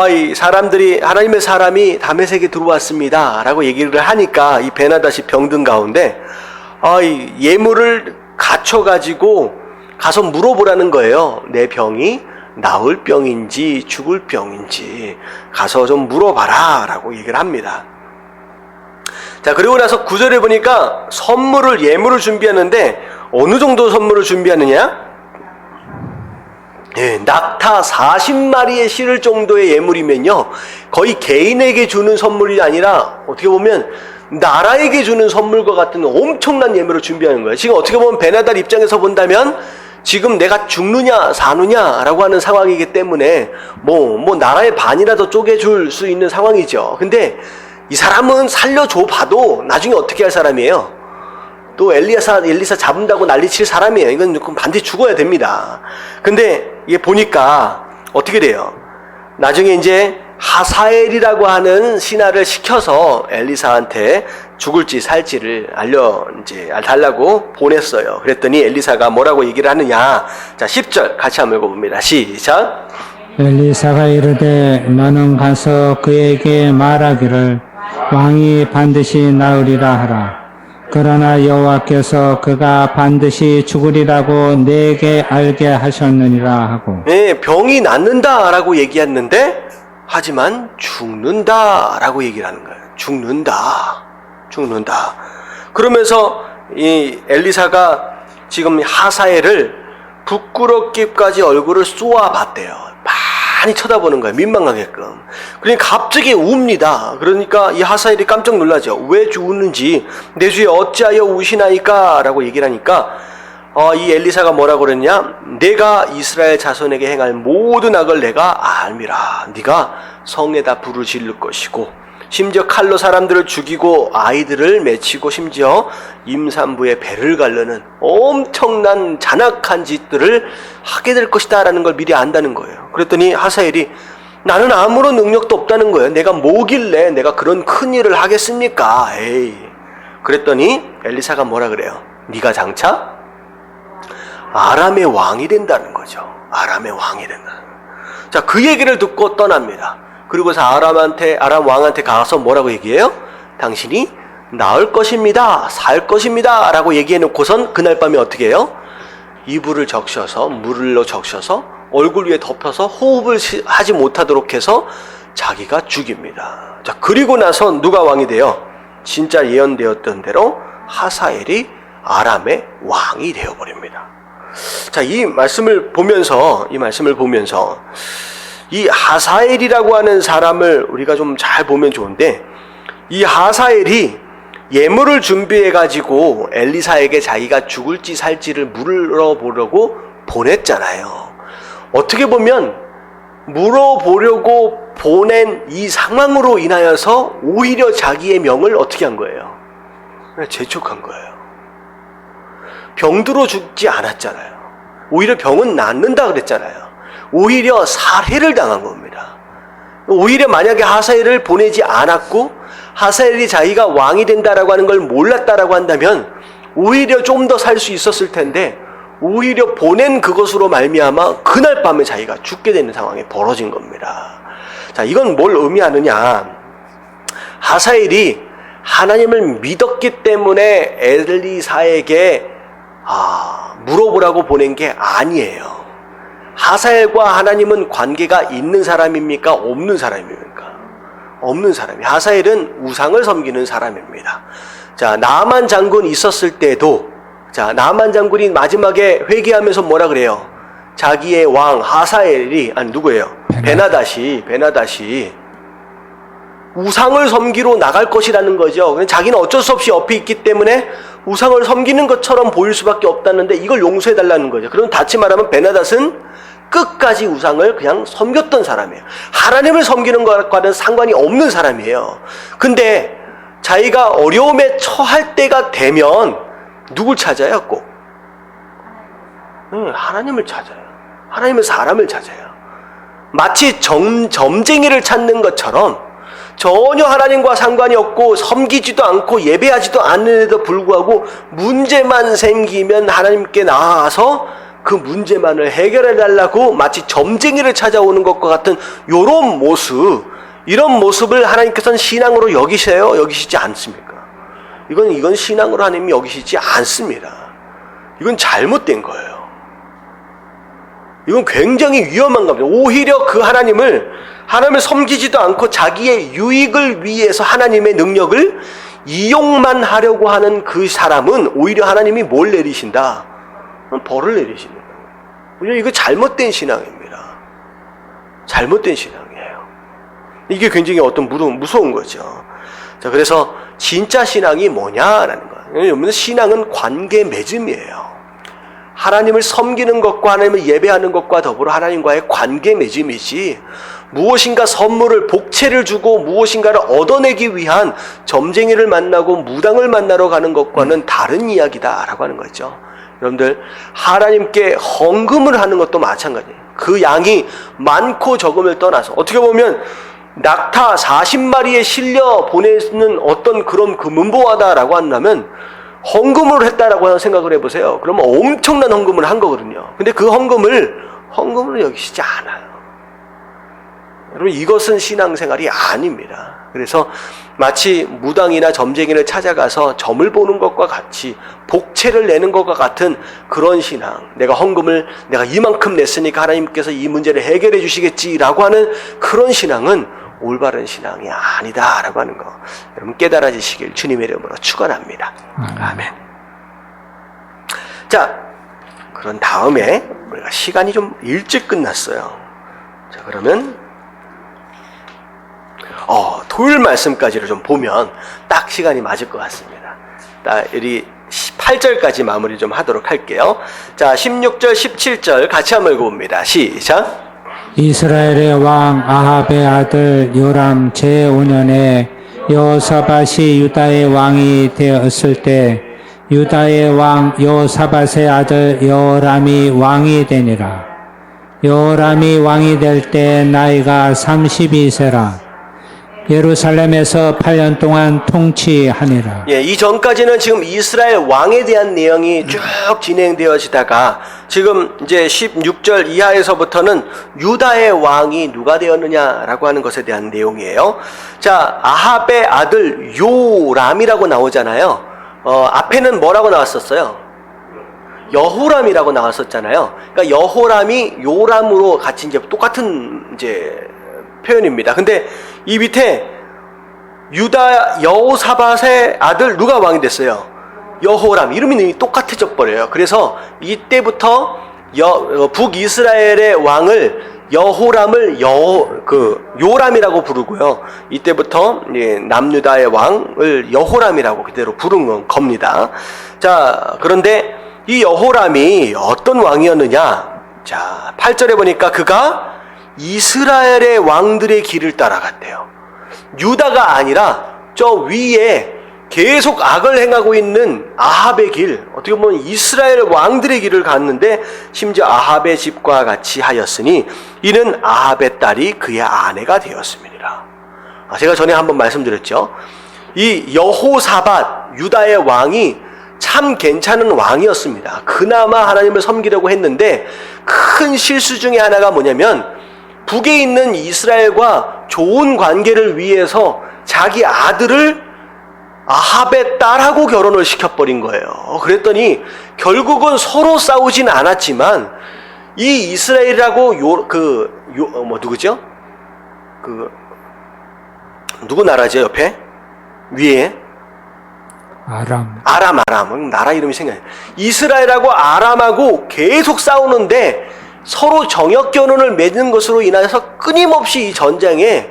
이 사람들이, 하나님의 사람이 다메섹에 들어왔습니다 라고 얘기를 하니까 이 베나닷이 병든 가운데 이 예물을 갖춰가지고 가서 물어보라는 거예요. 내 병이 나을 병인지 죽을 병인지 가서 좀 물어봐라 라고 얘기를 합니다. 자, 그리고 나서 9절에 보니까 예물을 준비하는데 어느 정도 선물을 준비하느냐? 낙타 40마리에 실을 정도의 예물이면요, 거의 개인에게 주는 선물이 아니라 어떻게 보면 나라에게 주는 선물과 같은 엄청난 예물을 준비하는 거예요. 지금 어떻게 보면 베나닷 입장에서 본다면 지금 내가 죽느냐 사느냐라고 하는 상황이기 때문에 뭐 나라의 반이라도 쪼개줄 수 있는 상황이죠. 근데 이 사람은 살려줘 봐도 나중에 어떻게 할 사람이에요? 또 엘리사 잡은다고 난리칠 사람이에요. 이건 반드시 죽어야 됩니다. 근데 이게 보니까 어떻게 돼요? 나중에 이제 하사엘이라고 하는 신하를 시켜서 엘리사한테 죽을지 살지를 달라고 보냈어요. 그랬더니 엘리사가 뭐라고 얘기를 하느냐? 자, 10절 같이 한번 읽어봅니다. 시작. 엘리사가 이르되 너는 가서 그에게 말하기를 왕이 반드시 나으리라 하라. 그러나 여호와께서 그가 반드시 죽으리라고 내게 알게 하셨느니라 하고. 네, 병이 낫는다라고 얘기했는데 하지만 죽는다라고 얘기를 하는 거예요. 죽는다. 그러면서 이 엘리사가 지금 하사엘을 부끄럽기까지 얼굴을 쏘아봤대요. 많이 쳐다보는 거예요. 민망하게끔. 그러니까 갑자기 웁니다. 그러니까 이 하사엘이 깜짝 놀라죠. 왜 우는지, 내 주에 어찌하여 우시나이까? 라고 얘기를 하니까 이 엘리사가 뭐라고 그랬냐? 내가 이스라엘 자손에게 행할 모든 악을 내가 알미라. 네가 성에다 불을 지를 것이고 심지어 칼로 사람들을 죽이고 아이들을 맺히고 심지어 임산부의 배를 가르는 엄청난 잔악한 짓들을 하게 될 것이다 라는 걸 미리 안다는 거예요. 그랬더니 하사엘이 나는 아무런 능력도 없다는 거예요. 내가 뭐길래 내가 그런 큰 일을 하겠습니까? 에이. 그랬더니 엘리사가 뭐라 그래요? 네가 장차 아람의 왕이 된다는 거죠. 아람의 왕이 된다. 자, 그 얘기를 듣고 떠납니다. 그리고서 아람 왕한테 가서 뭐라고 얘기해요? 당신이 나을 것입니다. 살 것입니다. 라고 얘기해 놓고선 그날 밤에 어떻게 해요? 이불을 적셔서, 물로 적셔서 얼굴 위에 덮여서 호흡을 하지 못하도록 해서 자기가 죽입니다. 자, 그리고 나서 누가 왕이 돼요? 진짜 예언되었던 대로 하사엘이 아람의 왕이 되어버립니다. 자, 이 말씀을 보면서 이 하사엘이라고 하는 사람을 우리가 좀 잘 보면 좋은데, 이 하사엘이 예물을 준비해가지고 엘리사에게 자기가 죽을지 살지를 물어보려고 보냈잖아요. 어떻게 보면 물어보려고 보낸 이 상황으로 인하여서 오히려 자기의 명을 어떻게 한 거예요? 그냥 재촉한 거예요. 병들어 죽지 않았잖아요. 오히려 병은 낫는다 그랬잖아요. 오히려 살해를 당한 겁니다. 오히려 만약에 하사엘을 보내지 않았고 하사엘이 자기가 왕이 된다라고 하는 걸 몰랐다라고 한다면 오히려 좀 더 살 수 있었을 텐데, 오히려 보낸 그것으로 말미암아 그날 밤에 자기가 죽게 되는 상황이 벌어진 겁니다. 자, 이건 뭘 의미하느냐? 하사엘이 하나님을 믿었기 때문에 엘리사에게 물어보라고 보낸 게 아니에요. 하사엘과 하나님은 관계가 있는 사람입니까? 없는 사람입니까? 없는 사람이. 하사엘은 우상을 섬기는 사람입니다. 자, 나만 장군 있었을 때도, 자, 나만 장군이 마지막에 회개하면서 뭐라 그래요? 자기의 왕 하사엘이, 아니 누구예요? 베나닷이 우상을 섬기러 나갈 것이라는 거죠. 자기는 어쩔 수 없이 옆에 있기 때문에 우상을 섬기는 것처럼 보일 수밖에 없다는데 이걸 용서해달라는 거죠. 그럼 다시 말하면 베나닷은 끝까지 우상을 그냥 섬겼던 사람이에요. 하나님을 섬기는 것과는 상관이 없는 사람이에요. 근데 자기가 어려움에 처할 때가 되면 누굴 찾아요? 꼭 하나님을 찾아요. 하나님은 사람을 찾아요. 마치 점쟁이를 찾는 것처럼 전혀 하나님과 상관이 없고 섬기지도 않고 예배하지도 않는데도 불구하고 문제만 생기면 하나님께 나아가서 그 문제만을 해결해 달라고 마치 점쟁이를 찾아오는 것과 같은 이런 모습을 하나님께서는 신앙으로 여기세요? 여기시지 않습니까? 이건 신앙으로 하나님이 여기시지 않습니다. 이건 잘못된 거예요. 이건 굉장히 위험한 겁니다. 오히려 그 하나님을 섬기지도 않고 자기의 유익을 위해서 하나님의 능력을 이용만 하려고 하는 그 사람은 오히려 하나님이 뭘 내리신다? 벌을 내리시는 거예요. 이거 잘못된 신앙입니다. 잘못된 신앙이에요. 이게 굉장히 어떤 무서운 거죠. 자, 그래서 진짜 신앙이 뭐냐라는 거예요. 여러분, 신앙은 관계 맺음이에요. 하나님을 섬기는 것과 하나님을 예배하는 것과 더불어 하나님과의 관계 맺음이지 무엇인가 선물을 복채를 주고 무엇인가를 얻어내기 위한 점쟁이를 만나고 무당을 만나러 가는 것과는 다른 이야기다라고 하는 거죠. 여러분들, 하나님께 헌금을 하는 것도 마찬가지예요. 그 양이 많고 적음을 떠나서 어떻게 보면 낙타 40마리에 실려 보내는 어떤 그런 문보하다라고 한다면 헌금을 했다라고 생각을 해보세요. 그러면 엄청난 헌금을 한 거거든요. 근데 그 헌금으로 여기시지 않아요. 여러분, 이것은 신앙생활이 아닙니다. 그래서 마치 무당이나 점쟁이를 찾아가서 점을 보는 것과 같이 복채를 내는 것과 같은 그런 신앙, 내가 이만큼 냈으니까 하나님께서 이 문제를 해결해 주시겠지라고 하는 그런 신앙은 올바른 신앙이 아니다라고 하는 거 여러분 깨달아지시길 주님의 이름으로 축원합니다. 아멘. 자, 그런 다음에 우리가 시간이 좀 일찍 끝났어요. 자, 그러면 토요일 말씀까지를 좀 보면 딱 시간이 맞을 것 같습니다. 우리 8절까지 마무리 좀 하도록 할게요. 자, 16절, 17절 같이 한번 읽어봅니다. 시작. 이스라엘의 왕 아합의 아들 요람 제5년에 여호사밧이 유다의 왕이 되었을 때 유다의 왕 여호사밧의 아들 여호람이 왕이 되니라. 여호람이 왕이 될 때 나이가 32세라. 예루살렘에서 8년 동안 통치하니라. 예, 이 전까지는 지금 이스라엘 왕에 대한 내용이 쭉 진행되어지다가 지금 이제 16절 이하에서부터는 유다의 왕이 누가 되었느냐라고 하는 것에 대한 내용이에요. 자, 아합의 아들 요람이라고 나오잖아요. 앞에는 뭐라고 나왔었어요? 여호람이라고 나왔었잖아요. 그러니까 여호람이 요람으로 같이 이제 똑같은 이제 표현입니다. 근데 이 밑에 유다 여호사밧의 아들 누가 왕이 됐어요? 여호람. 이름이 똑같아져 버려요. 그래서 이때부터 북이스라엘의 왕을 여호람을 요람이라고 부르고요. 이때부터 남유다의 왕을 여호람이라고 그대로 부른 겁니다. 자, 그런데 이 여호람이 어떤 왕이었느냐? 자, 8절에 보니까 그가 이스라엘의 왕들의 길을 따라갔대요. 유다가 아니라 저 위에 계속 악을 행하고 있는 아합의 길, 어떻게 보면 이스라엘 왕들의 길을 갔는데 심지어 아합의 집과 같이 하였으니 이는 아합의 딸이 그의 아내가 되었습니다. 제가 전에 한번 말씀드렸죠. 이 여호사밧 유다의 왕이 참 괜찮은 왕이었습니다. 그나마 하나님을 섬기려고 했는데 큰 실수 중에 하나가 뭐냐면 북에 있는 이스라엘과 좋은 관계를 위해서 자기 아들을 아합의 딸하고 결혼을 시켜버린 거예요. 그랬더니 결국은 서로 싸우진 않았지만 이 이스라엘이라고 누구죠? 누구 나라죠, 옆에? 위에? 아람. 아람. 나라 이름이 생각나요. 이스라엘하고 아람하고 계속 싸우는데 서로 정역 결혼을 맺는 것으로 인해서 끊임없이 이 전쟁에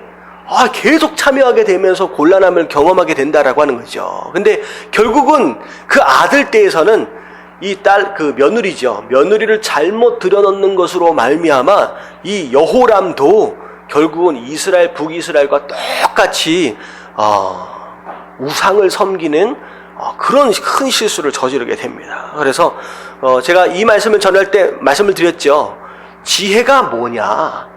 계속 참여하게 되면서 곤란함을 경험하게 된다라고 하는 거죠. 근데 결국은 그 아들 떼에서는 이 딸, 며느리죠. 며느리를 잘못 들여놓는 것으로 말미암아 이 여호람도 결국은 북이스라엘과 똑같이 우상을 섬기는 그런 큰 실수를 저지르게 됩니다. 그래서 제가 이 말씀을 전할 때 말씀을 드렸죠. 지혜가 뭐냐?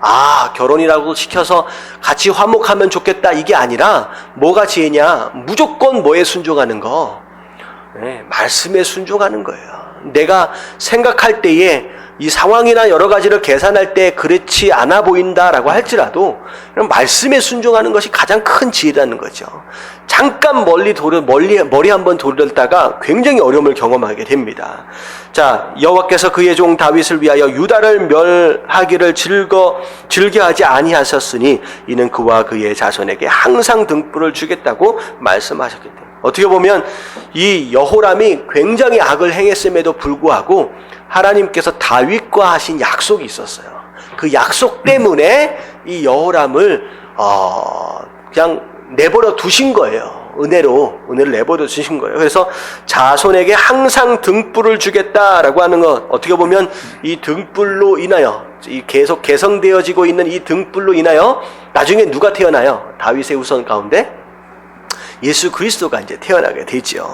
결혼이라고 시켜서 같이 화목하면 좋겠다, 이게 아니라 뭐가 지혜냐? 무조건 뭐에 순종하는 거? 네, 말씀에 순종하는 거예요. 내가 생각할 때에 이 상황이나 여러 가지를 계산할 때 그렇지 않아 보인다라고 할지라도 말씀에 순종하는 것이 가장 큰 지혜라는 거죠. 잠깐 머리 한번 돌렸다가 굉장히 어려움을 경험하게 됩니다. 자, 여호와께서 그의 종 다윗을 위하여 유다를 멸하기를 즐겨하지 아니하셨으니 이는 그와 그의 자손에게 항상 등불을 주겠다고 말씀하셨기 때문에, 어떻게 보면 이 여호람이 굉장히 악을 행했음에도 불구하고 하나님께서 다윗과 하신 약속이 있었어요. 그 약속 때문에 이 여호람을 그냥 내버려 두신 거예요. 은혜를 내버려 두신 거예요. 그래서 자손에게 항상 등불을 주겠다라고 하는 것, 어떻게 보면 이 등불로 인하여, 이 계속 개성되어지고 있는 이 등불로 인하여 나중에 누가 태어나요? 다윗의 후손 가운데 예수 그리스도가 이제 태어나게 되죠.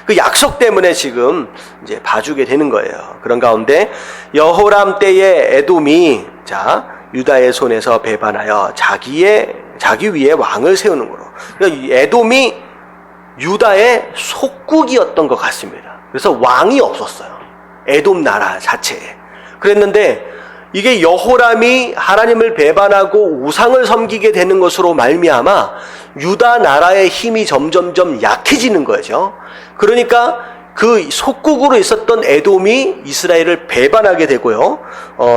그 약속 때문에 지금 이제 봐주게 되는 거예요. 그런 가운데 여호람 때의 에돔이 유다의 손에서 배반하여 자기 위에 왕을 세우는 거로. 그러니까 에돔이 유다의 속국이었던 것 같습니다. 그래서 왕이 없었어요. 에돔 나라 자체에. 그랬는데 이게 여호람이 하나님을 배반하고 우상을 섬기게 되는 것으로 말미암아 유다 나라의 힘이 점점점 약해지는 거죠. 그러니까 그 속국으로 있었던 에돔이 이스라엘을 배반하게 되고요.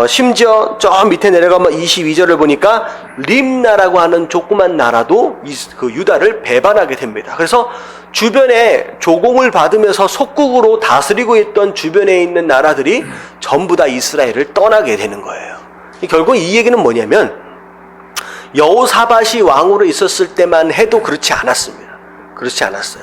심지어 저 밑에 내려가면 22절을 보니까 림나라고 하는 조그만 나라도 그 유다를 배반하게 됩니다. 그래서 주변에 조공을 받으면서 속국으로 다스리고 있던 주변에 있는 나라들이 전부 다 이스라엘을 떠나게 되는 거예요. 결국 이 얘기는 뭐냐면 여호사밧이 왕으로 있었을 때만 해도 그렇지 않았습니다. 그렇지 않았어요.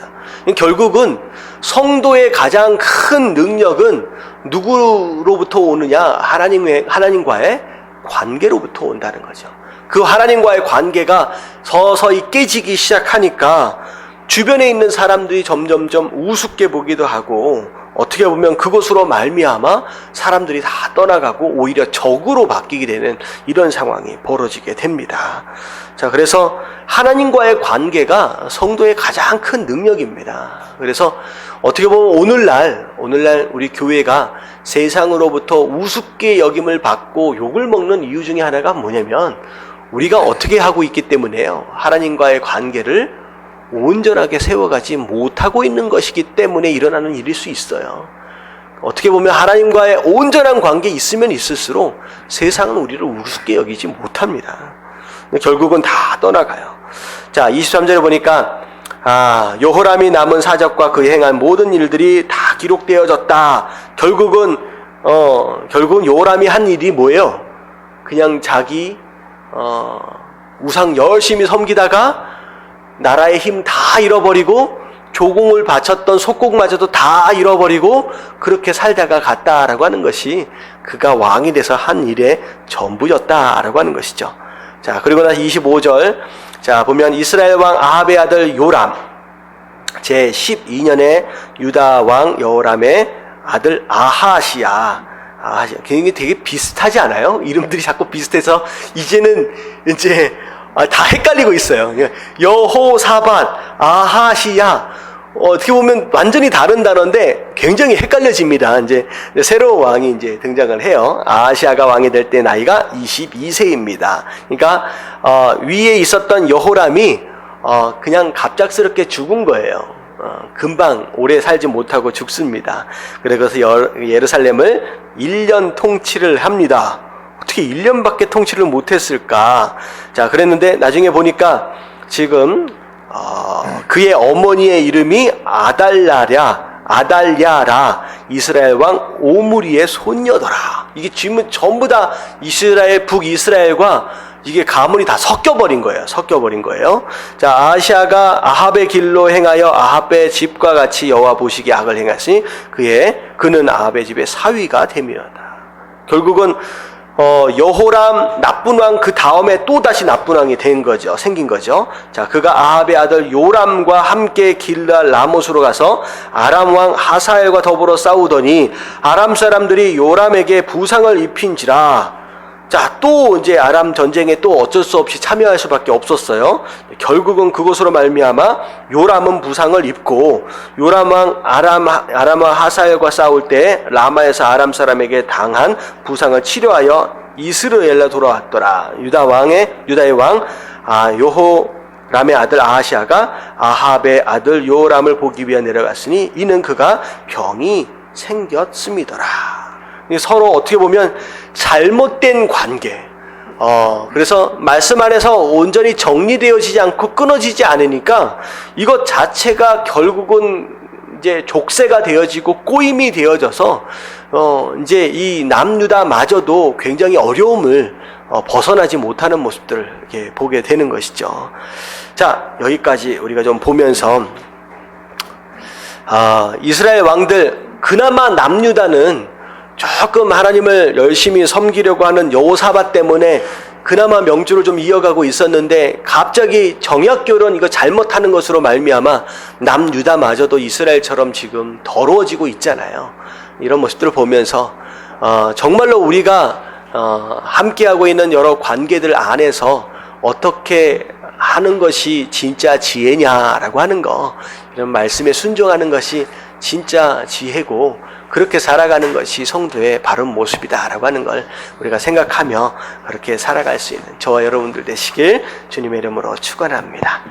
결국은 성도의 가장 큰 능력은 누구로부터 오느냐? 하나님과의 관계로부터 온다는 거죠. 그 하나님과의 관계가 서서히 깨지기 시작하니까 주변에 있는 사람들이 점점점 우습게 보기도 하고, 어떻게 보면 그것으로 말미암아 사람들이 다 떠나가고 오히려 적으로 바뀌게 되는 이런 상황이 벌어지게 됩니다. 자, 그래서 하나님과의 관계가 성도의 가장 큰 능력입니다. 그래서 어떻게 보면 오늘날 우리 교회가 세상으로부터 우습게 여김을 받고 욕을 먹는 이유 중에 하나가 뭐냐면 우리가 어떻게 하고 있기 때문에요. 하나님과의 관계를 온전하게 세워가지 못하고 있는 것이기 때문에 일어나는 일일 수 있어요. 어떻게 보면 하나님과의 온전한 관계 있으면 있을수록 세상은 우리를 우습게 여기지 못합니다. 결국은 다 떠나가요. 자, 23절에 보니까 여호람이 남은 사적과 그 행한 모든 일들이 다 기록되어졌다. 결국은 여호람이 한 일이 뭐예요? 그냥 자기 우상 열심히 섬기다가 나라의 힘 다 잃어버리고 조공을 바쳤던 속국마저도 다 잃어버리고 그렇게 살다가 갔다라고 하는 것이 그가 왕이 돼서 한 일의 전부였다라고 하는 것이죠. 자, 그리고 나서 25절. 자, 보면 이스라엘 왕 아합의 아들 요람, 제 12년에 유다 왕 여호람의 아들 아하시야. 굉장히 되게 비슷하지 않아요? 이름들이 자꾸 비슷해서 이제는 이제 다 헷갈리고 있어요. 여호사밧, 아하시야. 어떻게 보면 완전히 다른 단어인데 굉장히 헷갈려집니다. 이제 새로운 왕이 이제 등장을 해요. 아하시야가 왕이 될 때 나이가 22세입니다. 그러니까 위에 있었던 여호람이 그냥 갑작스럽게 죽은 거예요. 금방 오래 살지 못하고 죽습니다. 그래서 예루살렘을 1년 통치를 합니다. 어떻게 1년밖에 통치를 못했을까? 자, 그랬는데 나중에 보니까 지금 그의 어머니의 이름이 아달랴라, 이스라엘 왕 오므리의 손녀더라. 이게 지금 전부 다 이스라엘, 북이스라엘과 이게 가문이 다 섞여버린 거예요. 자, 아하시아가 아합의 길로 행하여 아합의 집과 같이 여호와 보시기에 악을 행하시니 그는 아합의 집의 사위가 됨이었다. 결국은 여호람 나쁜 왕 그 다음에 또 다시 나쁜 왕이 생긴 거죠. 자, 그가 아합의 아들 요람과 함께 길랄 라못으로 가서 아람 왕 하사엘과 더불어 싸우더니 아람 사람들이 요람에게 부상을 입힌지라. 자, 또 이제 아람 전쟁에 또 어쩔 수 없이 참여할 수밖에 없었어요. 결국은 그것으로 말미암아 요람은 부상을 입고 요람 왕 아람 왕 하사엘과 싸울 때 라마에서 아람 사람에게 당한 부상을 치료하여 이스라엘로 돌아왔더라. 유다의 왕 요호람의 아들 아하시아가 아합의 아들 요람을 보기 위해 내려갔으니 이는 그가 병이 생겼음이더라. 서로 어떻게 보면 잘못된 관계. 그래서 말씀 안에서 온전히 정리되어지지 않고 끊어지지 않으니까 이것 자체가 결국은 이제 족쇄가 되어지고 꼬임이 되어져서 이제 이 남유다마저도 굉장히 어려움을 벗어나지 못하는 모습들을 이렇게 보게 되는 것이죠. 자, 여기까지 우리가 좀 보면서 이스라엘 왕들 그나마 남유다는 조금 하나님을 열심히 섬기려고 하는 여호사밧 때문에 그나마 명주를 좀 이어가고 있었는데 갑자기 정약결혼 이거 잘못하는 것으로 말미암아 남유다마저도 이스라엘처럼 지금 더러워지고 있잖아요. 이런 모습들을 보면서 정말로 우리가 함께하고 있는 여러 관계들 안에서 어떻게 하는 것이 진짜 지혜냐라고 하는 거, 이런 말씀에 순종하는 것이 진짜 지혜고 그렇게 살아가는 것이 성도의 바른 모습이다라고 하는 걸 우리가 생각하며 그렇게 살아갈 수 있는 저와 여러분들 되시길 주님의 이름으로 축원합니다.